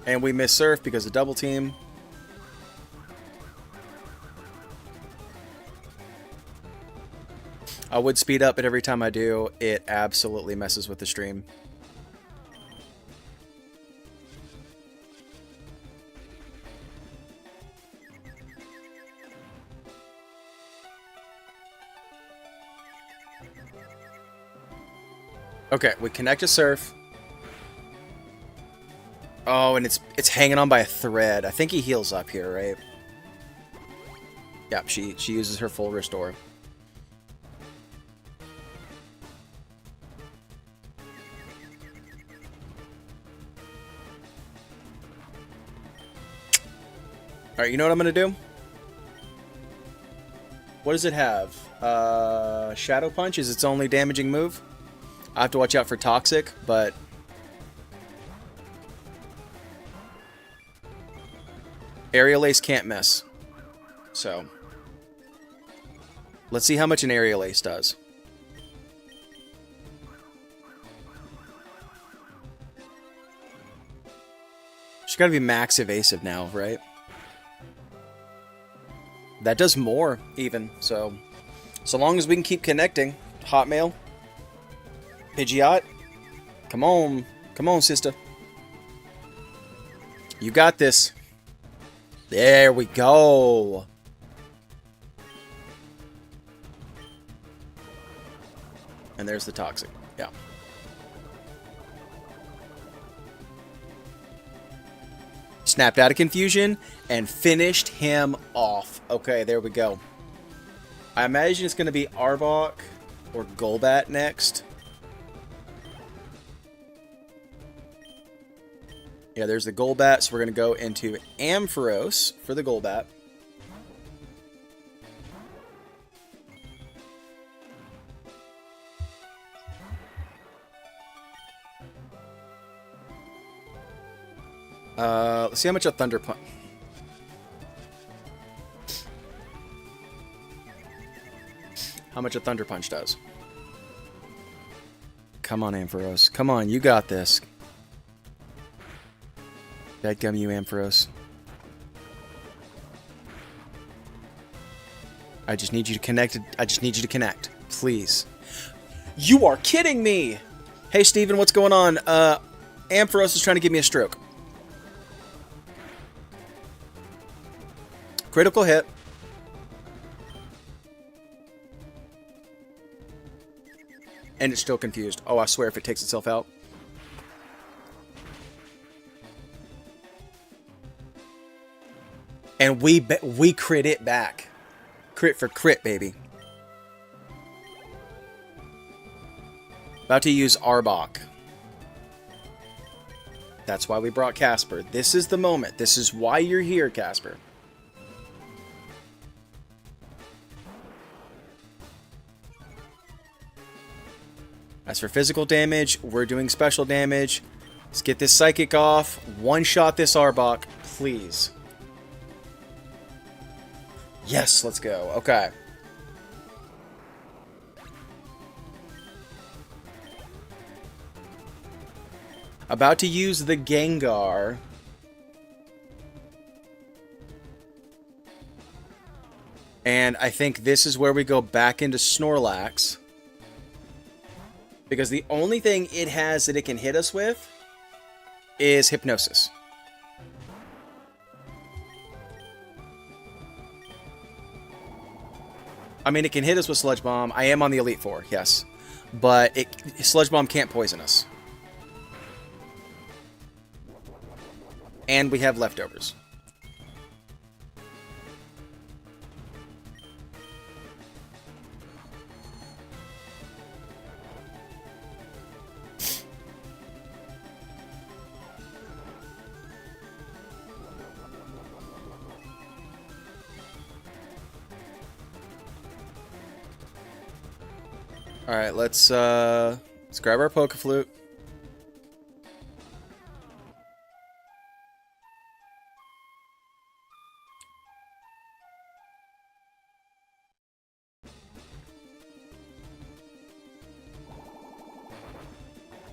And we miss Surf because of double team. I would speed up, but every time I do, it absolutely messes with the stream. Okay, we connect to Surf. Oh, and it's hanging on by a thread. I think he heals up here, right? Yep, she uses her full restore. Alright, you know what I'm gonna do? What does it have? Shadow Punch is its only damaging move. I have to watch out for Toxic, but... Aerial Ace can't miss. So... let's see how much an Aerial Ace does. She's gotta be max evasive now, right? That does more, even. So long as we can keep connecting. Hotmail. Pidgeot. Come on. Come on, sister. You got this. There we go. And there's the Toxic. Yeah. Snapped out of confusion and finished him off. Okay, there we go. I imagine it's going to be Arbok or Golbat next. Yeah, there's the Golbat, so we're going to go into Ampharos for the Golbat. Let's see how much a Thunder Punch... how much a Thunder Punch does. Come on, Ampharos. Come on, you got this. Dadgum you, Ampharos. I just need you to connect. I just need you to connect. Please. You are kidding me! Hey, Steven, what's going on? Ampharos is trying to give me a stroke. Critical hit. And it's still confused. Oh, I swear if it takes itself out. And we crit it back. Crit for crit, baby. About to use Arbok. That's why we brought Casper. This is the moment. This is why you're here, Casper. As for physical damage, we're doing special damage. Let's get this Psychic off. One-shot this Arbok, please. Yes, let's go. Okay. About to use the Gengar. And I think this is where we go back into Snorlax. Because the only thing it has that it can hit us with is Hypnosis. I mean, it can hit us with Sludge Bomb. I am on the Elite Four, yes. But Sludge Bomb can't poison us. And we have leftovers. Alright, let's grab our Pokeflute.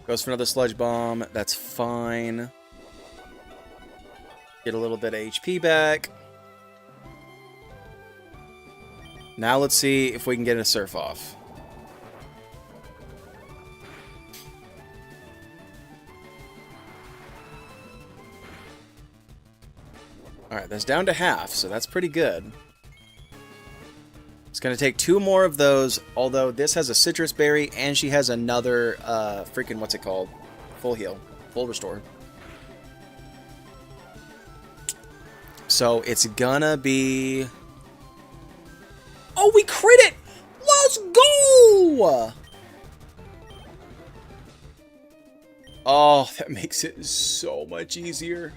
Goes for another Sludge Bomb. That's fine. Get a little bit of HP back. Now let's see if we can get a Surf off. That's down to half, so that's pretty good. It's going to take 2 more of those, although this has a citrus berry, and she has another, freaking, what's it called? Full heal. Full restore. So it's gonna be... Oh, we crit it! Let's go! Oh, that makes it so much easier.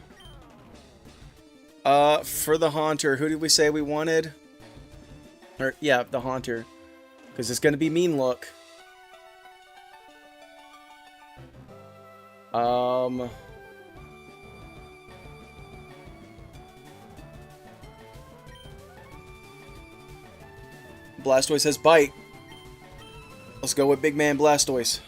For the Haunter, who did we say we wanted? Or, yeah, the Haunter. Because it's gonna be Mean Look. Blastoise has Bite. Let's go with Big Man Blastoise.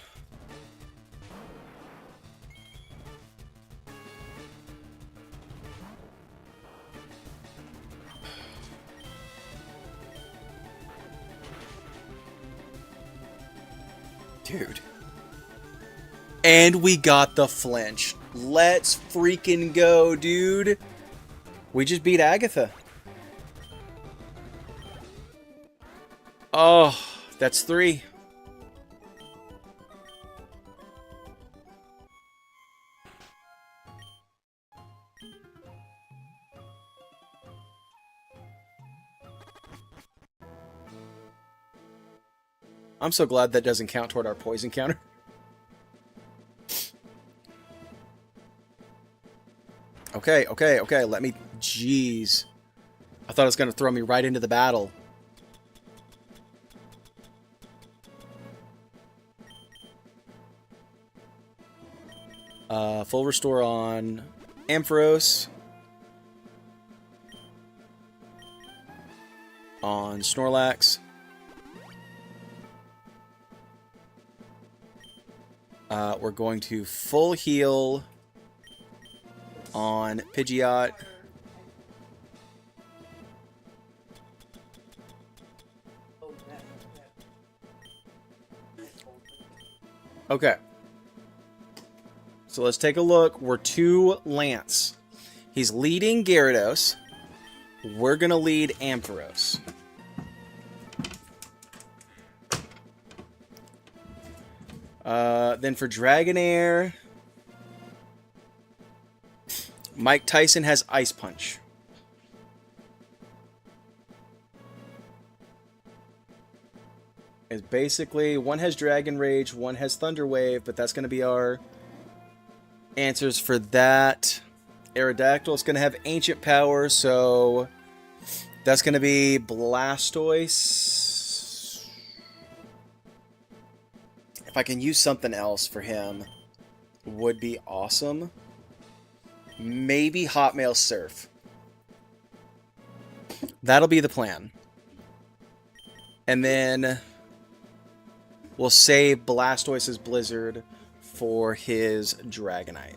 Dude. And we got the flinch. Let's freaking go, dude. We just beat Agatha. Oh, that's 3. I'm so glad that doesn't count toward our poison counter. Okay, okay, okay. Let me... Jeez. I thought it was going to throw me right into the battle. Full restore on Ampharos. On Snorlax. We're going to full heal on Pidgeot. Okay. So let's take a look. We're 2 Lance. He's leading Gyarados. We're going to lead Ampharos. Then for Dragonair, Mike Tyson has Ice Punch. It's basically, one has Dragon Rage, one has Thunder Wave, but that's going to be our answers for that. Aerodactyl is going to have Ancient Power, so that's going to be Blastoise. If I can use something else for him, would be awesome. Maybe Hotmail Surf. That'll be the plan. And then we'll save Blastoise's Blizzard for his Dragonite.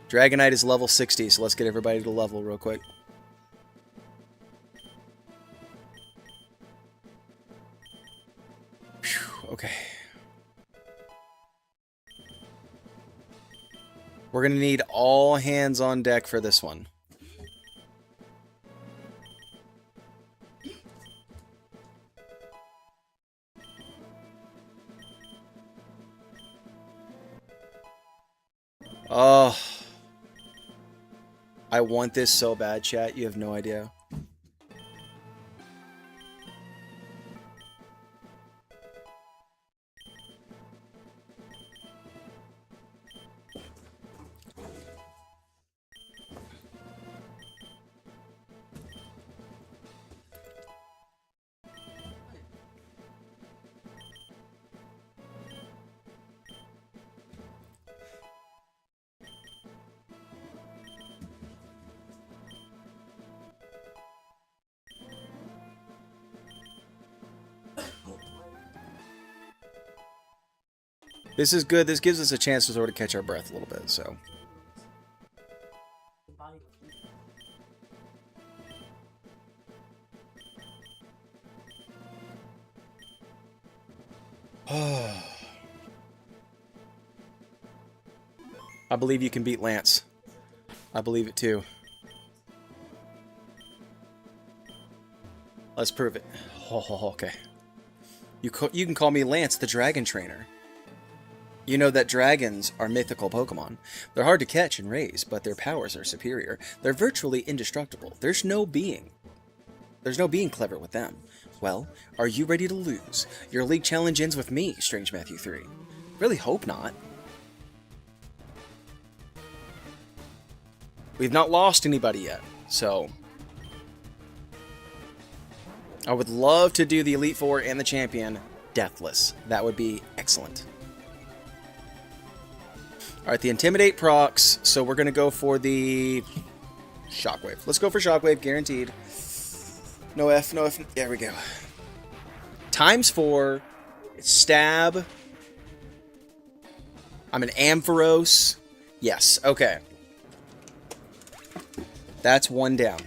Dragonite is level 60, so let's get everybody to level real quick. Whew, okay. We're going to need all hands on deck for this one. Oh. I want this so bad, chat. You have no idea. This is good. This gives us a chance to sort of catch our breath a little bit, so. I believe you can beat Lance. I believe it too. Let's prove it. Oh, okay. You can call me Lance, the dragon trainer. You know that dragons are mythical Pokemon. They're hard to catch and raise, but their powers are superior. They're virtually indestructible. There's no being clever with them. Well, are you ready to lose? Your league challenge ends with me, Strange Matthew 3. Really hope not. We've not lost anybody yet, so... I would love to do the Elite Four and the Champion deathless. That would be excellent. Alright, the Intimidate procs, so we're going to go for the Shockwave. Let's go for Shockwave, guaranteed. No F, no F. There we go. ×4. Stab. I'm an Ampharos. Yes, okay. That's one down.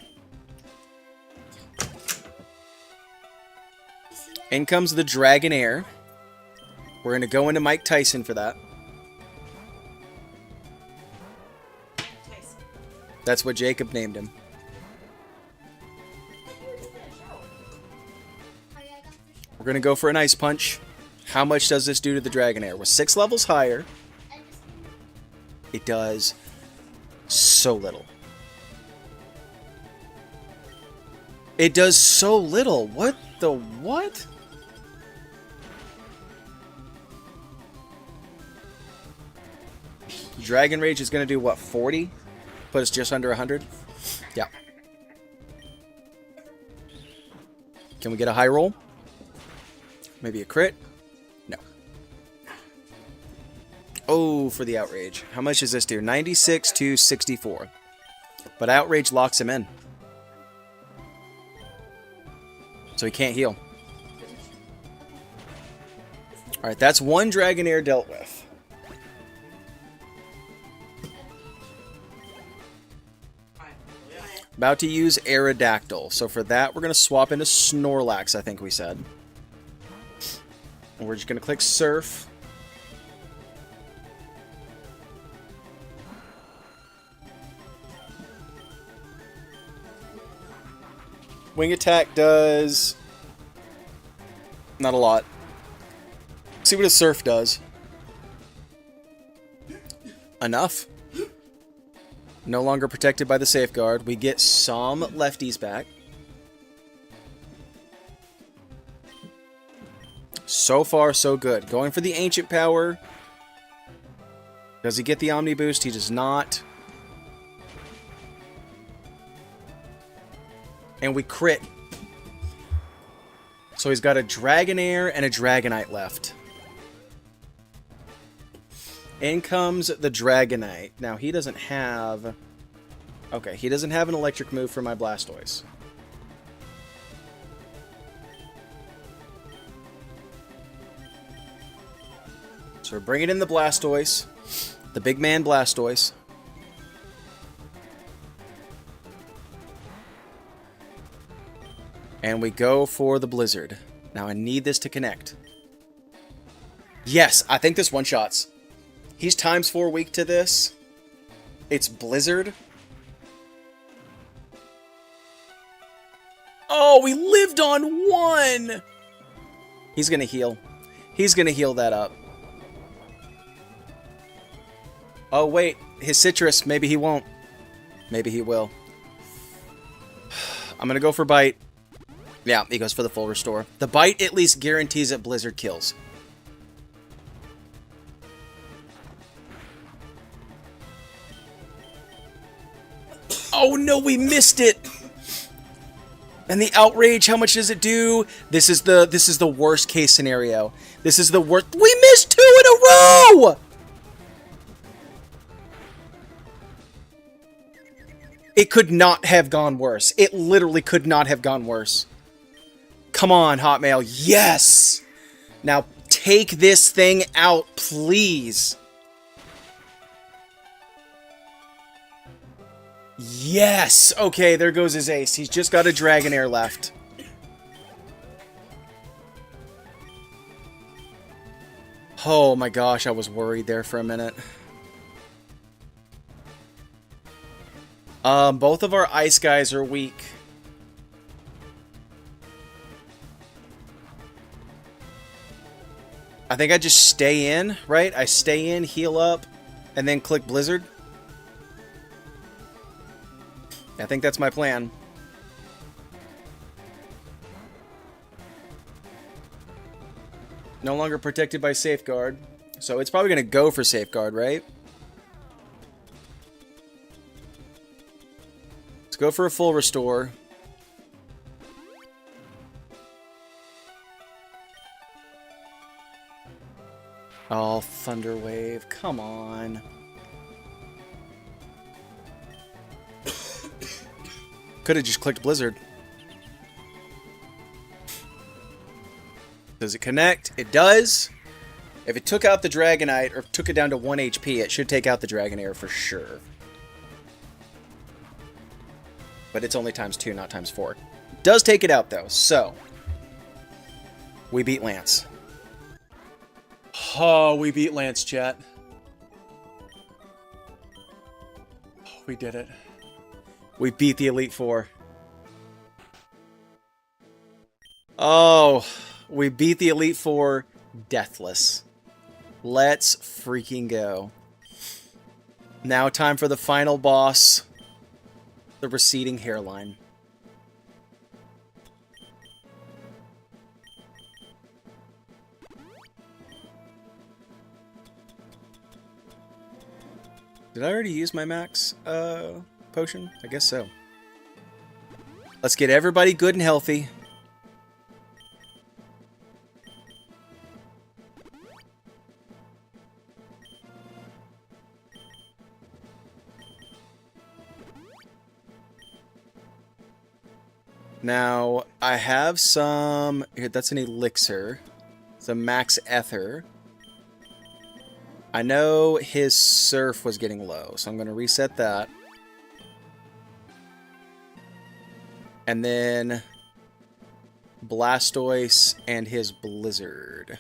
In comes the Dragonair. We're going to go into Mike Tyson for that. That's what Jacob named him. We're going to go for an Ice Punch. How much does this do to the Dragonair? We're 6 levels higher. It does so little. It does so little. What the what? Dragon Rage is going to do what, 40? Put us just under 100? Yeah. Can we get a high roll? Maybe a crit? No. Oh, for the Outrage. How much does this do? 96 to 64. But Outrage locks him in. So he can't heal. Alright, that's one Dragonair dealt with. About to use Aerodactyl. So for that, we're going to swap into Snorlax, I think we said. And we're just going to click Surf. Wing attack does... not a lot. See what a Surf does. Enough. No longer protected by the safeguard. We get some lefties back. So far, so good. Going for the Ancient Power. Does he get the Omni Boost? He does not. And we crit. So he's got a Dragonair and a Dragonite left. In comes the Dragonite. Now, he doesn't have... okay, he doesn't have an electric move for my Blastoise. So we're bringing in the Blastoise. The big man Blastoise. And we go for the Blizzard. Now, I need this to connect. Yes, I think this one-shots. He's ×4 weak to this. It's Blizzard. Oh, we lived on 1! He's going to heal. He's going to heal that up. Oh, wait. His Citrus. Maybe he won't. Maybe he will. I'm going to go for Bite. Yeah, he goes for the full restore. The Bite at least guarantees that Blizzard kills. Oh no, we missed it! And the Outrage, how much does it do? This is the worst case scenario. This is the worst. We missed 2 in a row! It could not have gone worse. It literally could not have gone worse. Come on, Hotmail. Yes! Now take this thing out, please. Yes! Okay, there goes his ace. He's just got a Dragonair left. Oh my gosh, I was worried there for a minute. Both of our ice guys are weak. I think I just stay in, right? I stay in, heal up, and then click Blizzard. I think that's my plan. No longer protected by Safeguard. So it's probably going to go for Safeguard, right? Let's go for a full restore. Oh, Thunder Wave. Come on. Could have just clicked Blizzard. Does it connect? It does. If it took out the Dragonite, or took it down to 1 HP, it should take out the Dragonair for sure. But it's only ×2, not ×4. It does take it out, though, so... we beat Lance. Oh, we beat Lance, chat. Oh, we did it. We beat the Elite Four. Oh, we beat the Elite Four deathless. Let's freaking go. Now time for the final boss. The receding hairline. Did I already use my max potion? I guess so. Let's get everybody good and healthy. Now, I have some... here, that's an elixir. It's a max ether. I know his surf was getting low, so I'm going to reset that. And then Blastoise and his Blizzard.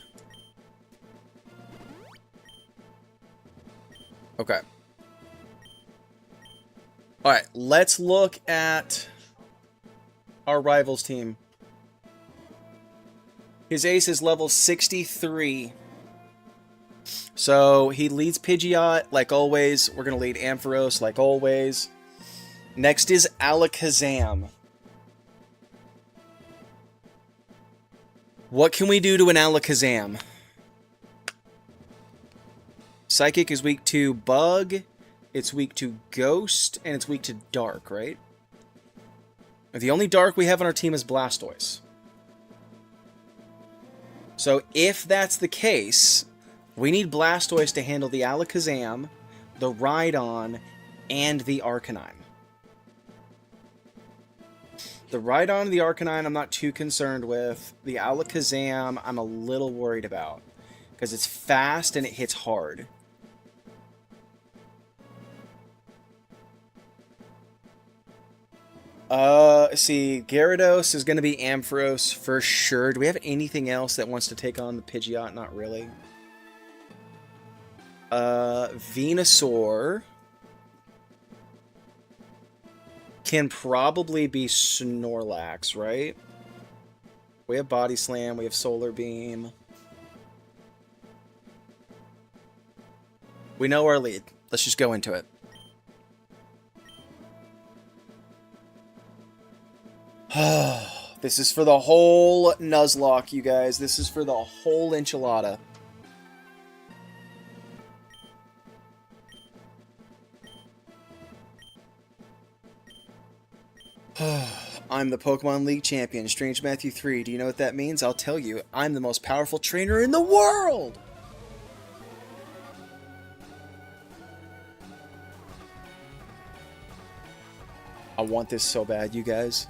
Okay. Alright, let's look at our rivals team. His ace is level 63. So he leads Pidgeot like always. We're going to lead Ampharos like always. Next is Alakazam. What can we do to an Alakazam? Psychic is weak to Bug. It's weak to Ghost. And it's weak to Dark, right? The only Dark we have on our team is Blastoise. So if that's the case, we need Blastoise to handle the Alakazam, the Rhydon, and the Arcanine. The Rhydon and the Arcanine I'm not too concerned with. The Alakazam I'm a little worried about. Because it's fast and it hits hard. See, Gyarados is going to be Ampharos for sure. Do we have anything else that wants to take on the Pidgeot? Not really. Venusaur can probably be Snorlax, right? We have Body Slam, we have Solar Beam. We know our lead. Let's just go into it. This is for the whole Nuzlocke, you guys. This is for the whole enchilada. I'm the Pokemon League champion, Strange Matthew 3. Do you know what that means? I'll tell you. I'm the most powerful trainer in the world! I want this so bad, you guys.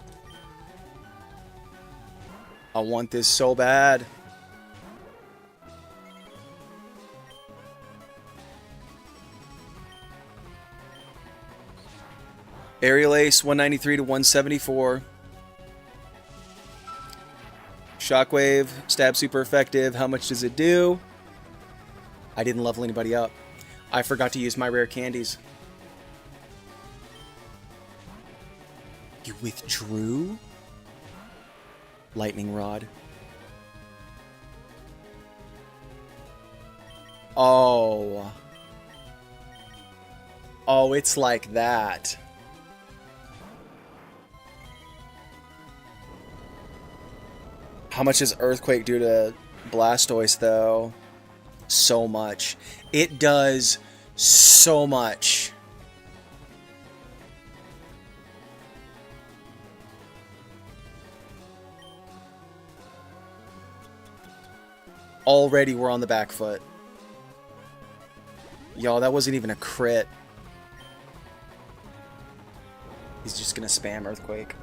I want this so bad. Aerial Ace, 193 to 174. Shockwave, stab super effective. How much does it do? I didn't level anybody up. I forgot to use my rare candies. You withdrew? Lightning Rod. Oh. Oh, it's like that. How much does Earthquake do to Blastoise, though? So much. It does so much. Already we're on the back foot. Y'all, that wasn't even a crit. He's just gonna spam Earthquake.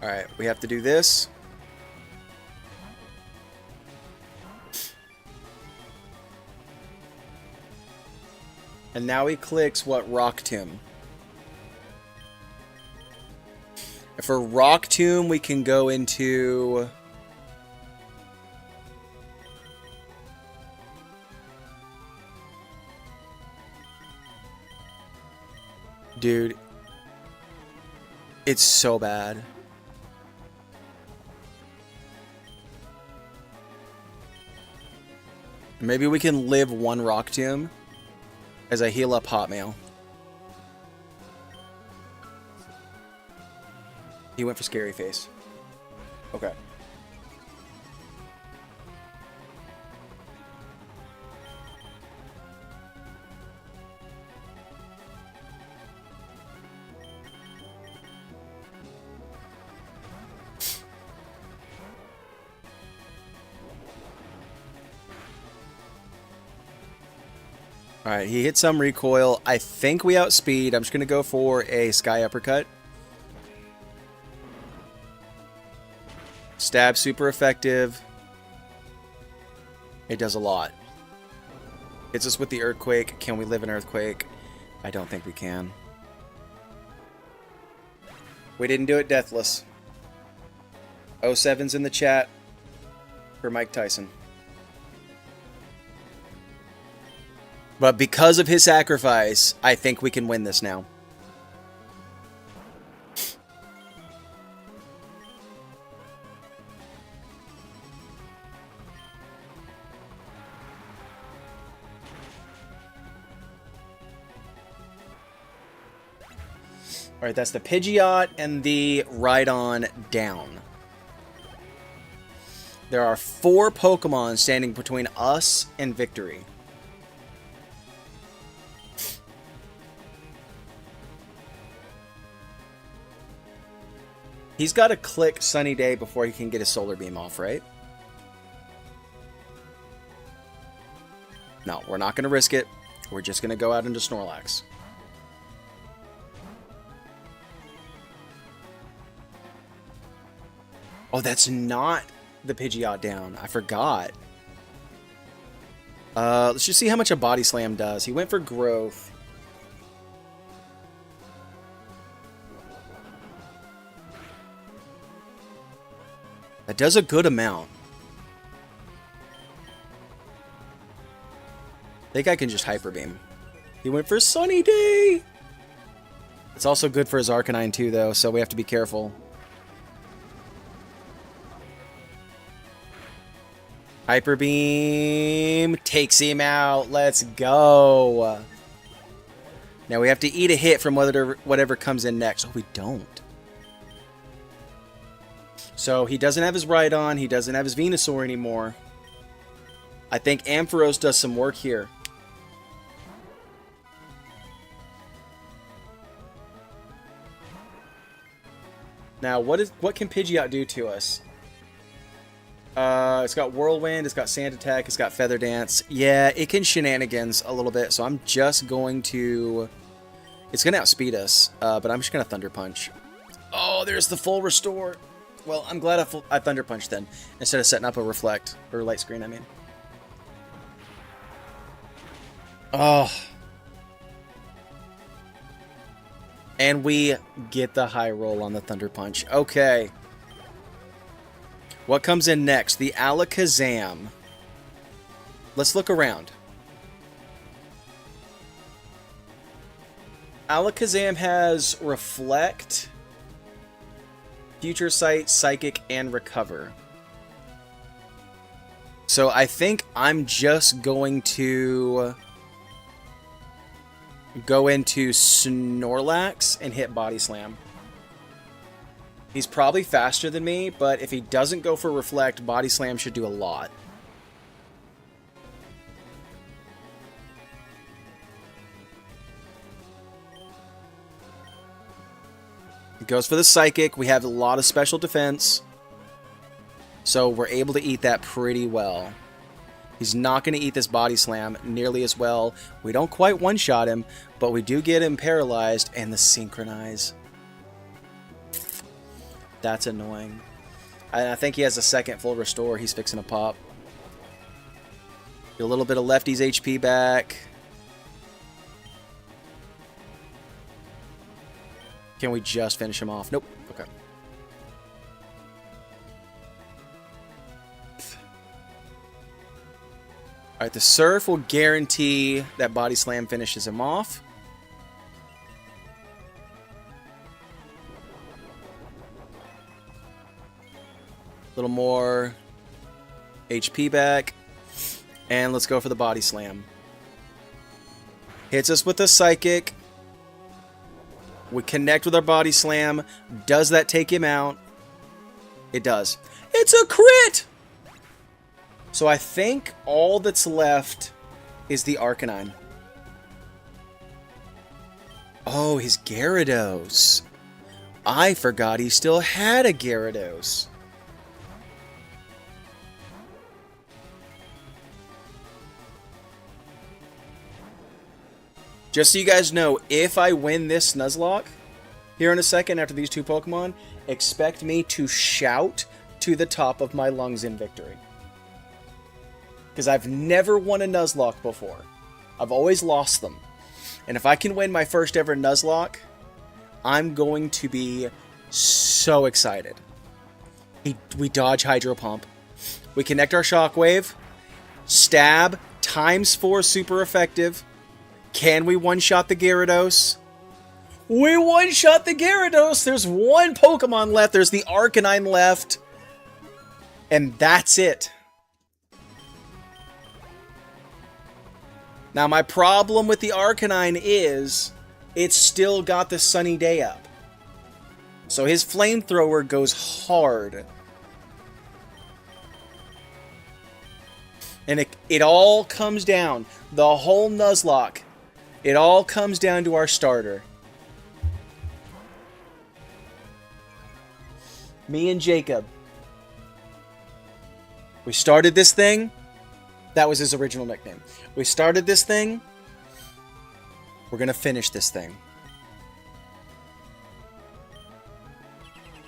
Alright, we have to do this. And now he clicks what? Rock Tomb. And for Rock Tomb, we can go into... Dude. It's so bad. Maybe we can live one Rock Tomb as I heal up Hotmail. He went for Scary Face. Okay. Alright, he hit some recoil. I think we outspeed. I'm just going to go for a Sky Uppercut. Stab, super effective. It does a lot. Hits us with the Earthquake. Can we live an Earthquake? I don't think we can. We didn't do it deathless. 07's in the chat for Mike Tyson. But because of his sacrifice, I think we can win this now. Alright, that's the Pidgeot and the Rhydon down. There are 4 Pokemon standing between us and victory. He's got to click Sunny Day before he can get his Solar Beam off, right? No, we're not going to risk it. We're just going to go out into Snorlax. Oh, that's not the Pidgeot down. I forgot. Let's just see how much a Body Slam does. He went for Growth. That does a good amount. I think I can just Hyper Beam. He went for Sunny Day! It's also good for his Arcanine too, though, so we have to be careful. Hyper Beam takes him out. Let's go. Now we have to eat a hit from whatever comes in next. Oh, we don't. So he doesn't have his Rhydon. He doesn't have his Venusaur anymore. I think Ampharos does some work here. Now, what can Pidgeot do to us? It's got Whirlwind, it's got Sand Attack, it's got Feather Dance. Yeah, it can shenanigans a little bit, so I'm just going to... It's going to outspeed us, but I'm just going to Thunder Punch. Oh, there's the full restore. Well, I'm glad I Thunder Punched then, instead of setting up a Reflect, or Light Screen, I mean. Oh. And we get the high roll on the Thunder Punch. Okay. What comes in next? The Alakazam. Let's look around. Alakazam has Reflect. Future Sight, Psychic, and Recover. So I think I'm just going to go into Snorlax and hit Body Slam. He's probably faster than me, but if he doesn't go for Reflect, Body Slam should do a lot. He goes for the Psychic. We have a lot of special defense, so we're able to eat that pretty well. He's not going to eat this Body Slam nearly as well. We don't quite one-shot him, but we do get him paralyzed, and the Synchronize. That's annoying. I think he has a second full restore. He's fixing a pop. Get a little bit of Lefty's HP back. Can we just finish him off? Nope. Okay. Alright, the Surf will guarantee that Body Slam finishes him off. A little more HP back. And let's go for the Body Slam. Hits us with the Psychic. We connect with our Body Slam. Does that take him out? It does. It's a crit! So I think all that's left is the Arcanine. Oh, his Gyarados. I forgot he still had a Gyarados. Just so you guys know, if I win this Nuzlocke here in a second after these two Pokemon, expect me to shout to the top of my lungs in victory. Because I've never won a Nuzlocke before. I've always lost them. And if I can win my first ever Nuzlocke, I'm going to be so excited. We dodge Hydro Pump. We connect our Shockwave. Stab. ×4 super effective. Can we one-shot the Gyarados? We one-shot the Gyarados! There's one Pokemon left. There's the Arcanine left. And that's it. Now, my problem with the Arcanine is it's still got the Sunny Day up. So his Flamethrower goes hard. And it all comes down. The whole Nuzlocke. It all comes down to our starter. Me and Jacob. We started this thing. That was his original nickname. We started this thing. We're going to finish this thing.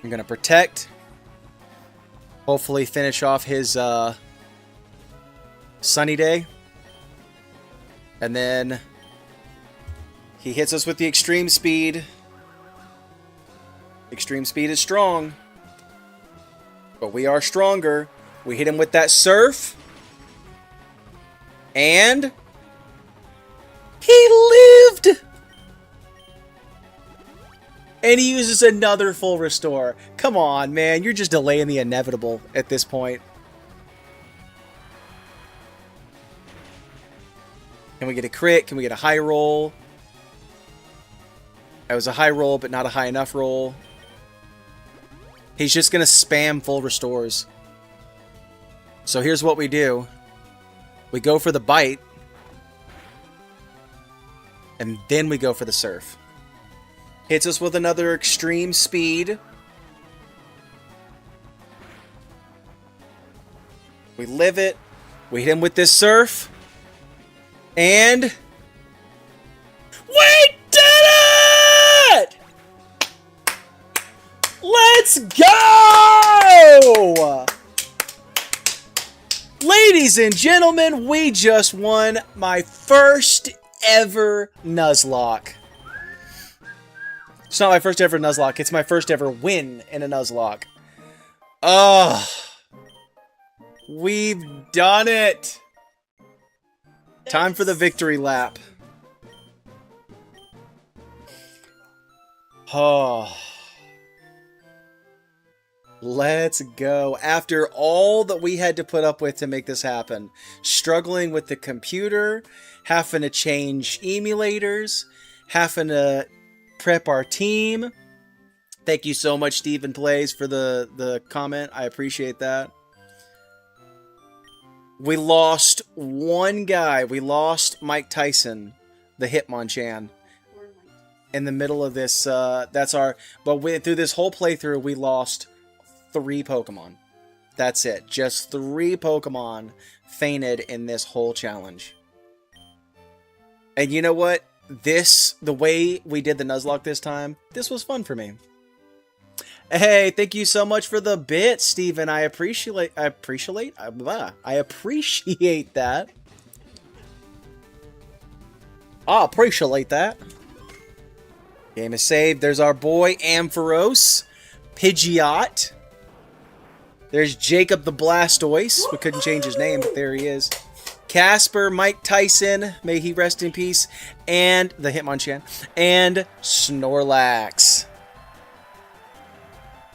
I'm going to protect. Hopefully finish off his Sunny Day. And then he hits us with the Extreme Speed. Extreme Speed is strong. But we are stronger. We hit him with that Surf. And he lived! And he uses another full restore. Come on, man. You're just delaying the inevitable at this point. Can we get a crit? Can we get a high roll? That was a high roll, but not a high enough roll. He's just going to spam full restores. So here's what we do. We go for the Bite. And then we go for the Surf. Hits us with another Extreme Speed. We live it. We hit him with this Surf. And we did it! Let's go! Ladies and gentlemen, we just won my first ever Nuzlocke. It's not my first ever Nuzlocke, it's my first ever win in a Nuzlocke. Oh, we've done it! Time for the victory lap. Oh. Let's go. After all that we had to put up with to make this happen, struggling with the computer, having to change emulators, having to prep our team. Thank you so much, Stephen Plays, for the comment. I appreciate that. We lost one guy. We lost Mike Tyson, the Hitmonchan, in the middle of this. Through this whole playthrough, we lost 3 Pokemon. That's it. Just 3 Pokemon fainted in this whole challenge. And you know what? The way we did the Nuzlocke this time, this was fun for me. Hey, thank you so much for the bit, Steven. I appreciate that. I appreciate that. Game is saved. There's our boy Ampharos, Pidgeot. There's Jacob the Blastoise. We couldn't change his name, but there he is. Casper, Mike Tyson, may he rest in peace, and the Hitmonchan, and Snorlax.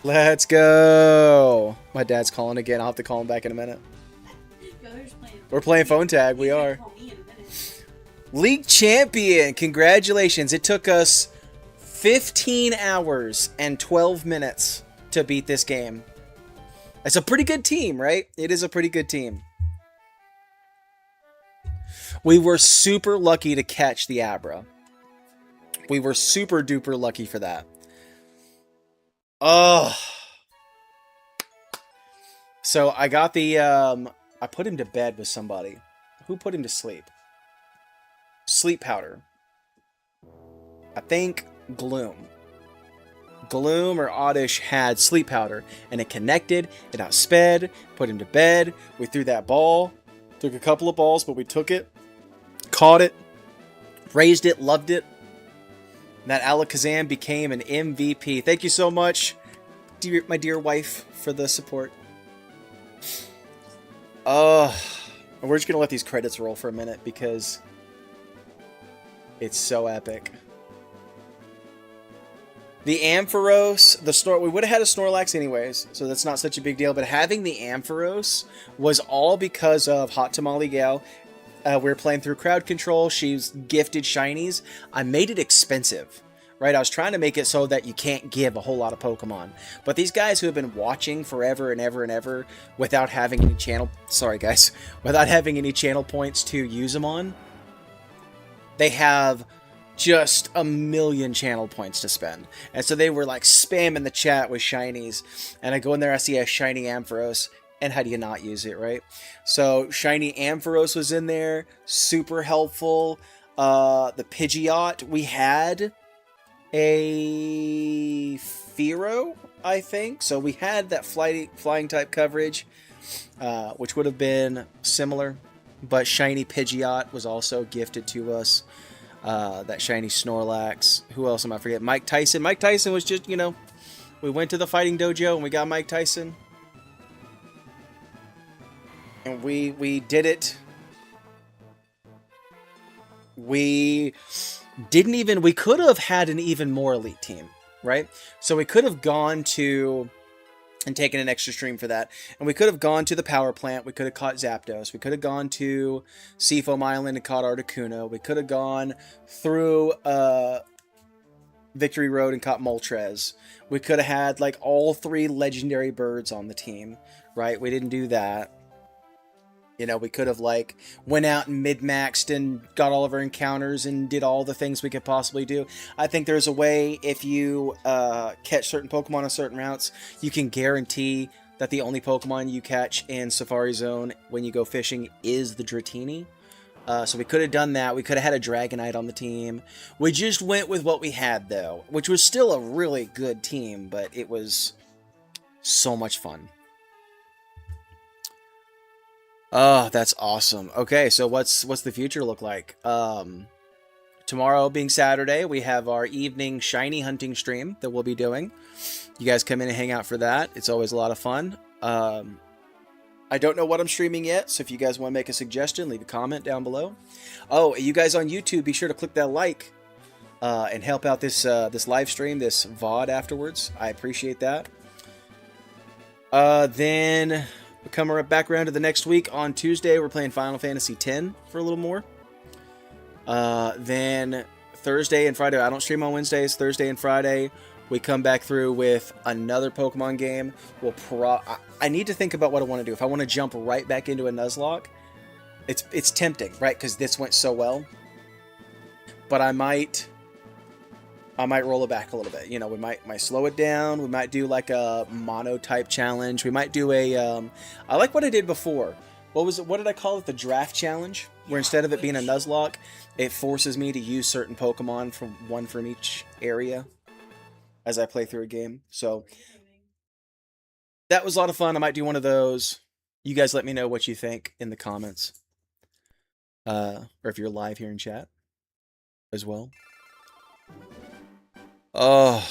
Let's go. My dad's calling again. I'll have to call him back in a minute. We're playing phone tag. We are. League champion. Congratulations. It took us 15 hours and 12 minutes to beat this game. It's a pretty good team, right? It is a pretty good team. We were super lucky to catch the Abra. We were super duper lucky for that. Oh. So I got the, I put him to bed with somebody. Who put him to sleep? Sleep powder. I think Gloom. Gloom or Oddish had sleep powder, and it connected, it outsped, put him to bed. We threw that ball, took a couple of balls, but we took it, caught it, raised it, loved it. And that Alakazam became an MVP. Thank you so much, my dear wife, for the support. We're just gonna let these credits roll for a minute because it's so epic. The Ampharos, we would have had a Snorlax anyways, so that's not such a big deal, but having the Ampharos was all because of Hot Tamale Gal. We were playing through crowd control, she's gifted shinies. I made it expensive, right? I was trying to make it so that you can't give a whole lot of Pokemon. But these guys who have been watching forever and ever and ever without having any channel, without having any channel points to use them on, they have just a million channel points to spend. And so they were like spamming the chat with shinies. And I go in there, I see a shiny Ampharos. And how do you not use it, right? So shiny Ampharos was in there. Super helpful. The Pidgeot. We had a Fearow, I think. So we had that flying type coverage. Which would have been similar. But shiny Pidgeot was also gifted to us. That shiny Snorlax. Who else am I forgetting? Mike Tyson. Mike Tyson was just, we went to the fighting dojo and we got Mike Tyson. And we did it. We could have had an even more elite team, right? So we could have gone to and taken an extra stream for that. And we could have gone to the power plant. We could have caught Zapdos. We could have gone to Seafoam Island and caught Articuno. We could have gone through Victory Road and caught Moltres. We could have had like all 3 legendary birds on the team, right? We didn't do that. We could have like went out and mid-maxed and got all of our encounters and did all the things we could possibly do. I think there's a way if you catch certain Pokemon on certain routes, you can guarantee that the only Pokemon you catch in Safari Zone when you go fishing is the Dratini. So we could have done that. We could have had a Dragonite on the team. We just went with what we had though, which was still a really good team, but it was so much fun. Oh, that's awesome. Okay, so what's the future look like? Tomorrow being Saturday, we have our evening shiny hunting stream that we'll be doing. You guys come in and hang out for that. It's always a lot of fun. I don't know what I'm streaming yet, so if you guys want to make a suggestion, leave a comment down below. Oh, you guys on YouTube, be sure to click that like and help out this live stream, this VOD afterwards. I appreciate that. Then we come back around to the next week. On Tuesday, we're playing Final Fantasy X for a little more. Then Thursday and Friday, I don't stream on Wednesdays. Thursday and Friday, we come back through with another Pokemon game. I need to think about what I want to do. If I want to jump right back into a Nuzlocke, it's tempting, right? Because this went so well. But I might roll it back a little bit. You know, we might slow it down. We might do like a mono type challenge. We might do a I like what I did before. What was it? What did I call it? The draft challenge, where instead of it being a Nuzlocke, it forces me to use certain Pokemon from one from each area as I play through a game. So that was a lot of fun. I might do one of those. You guys let me know what you think in the comments. Or if you're live here in chat as well. Oh.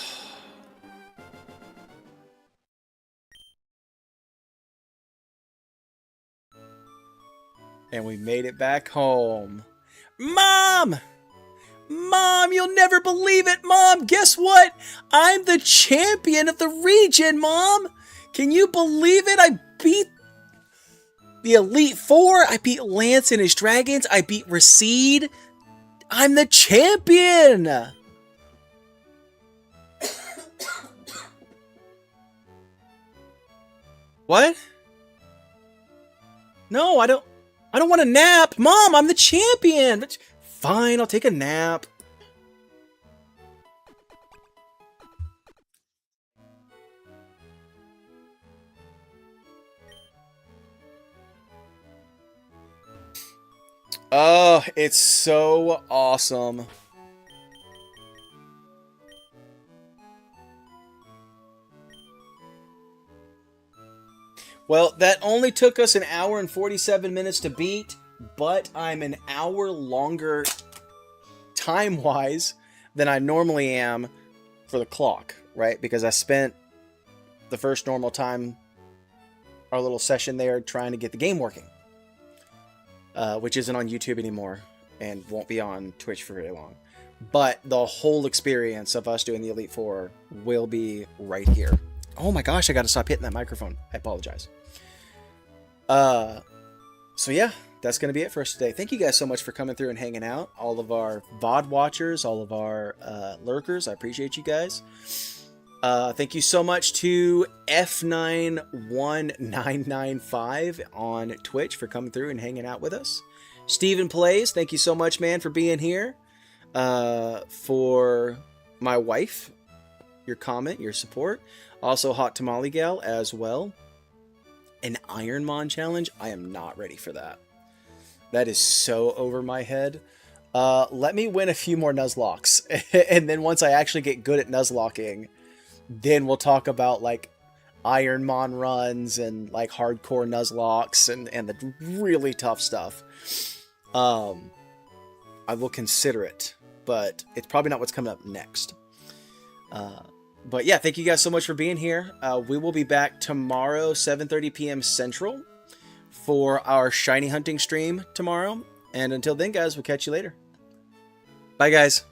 And we made it back home. Mom! Mom, you'll never believe it, Mom! Guess what? I'm the champion of the region, Mom! Can you believe it? I beat the Elite Four. I beat Lance and his dragons. I beat Recede. I'm the champion! What? No, I don't want a nap. Mom, I'm the champion. Fine, I'll take a nap. Oh, it's so awesome. Well, that only took us an hour and 47 minutes to beat, but I'm an hour longer time-wise than I normally am for the clock, right? Because I spent the first normal time, our little session there, trying to get the game working, which isn't on YouTube anymore and won't be on Twitch for very long. But the whole experience of us doing the Elite Four will be right here. Oh my gosh, I gotta stop hitting that microphone. I apologize. So yeah, that's gonna be it for us today. Thank you guys so much for coming through and hanging out. All of our VOD watchers, all of our lurkers, I appreciate you guys. Thank you so much to F91995 on Twitch for coming through and hanging out with us. Steven Plays, thank you so much, man, for being here. For my wife, your comment, your support. Also, Hot Tamale Gal as well. An Ironmon challenge? I am not ready for that. That is so over my head. Let me win a few more Nuzlocks. And then once I actually get good at Nuzlocking, then we'll talk about like Ironmon runs and like hardcore Nuzlocks and the really tough stuff. I will consider it, but it's probably not what's coming up next. But yeah, thank you guys so much for being here. We will be back tomorrow, 7:30 p.m. Central, for our shiny hunting stream tomorrow. And until then, guys, we'll catch you later. Bye, guys.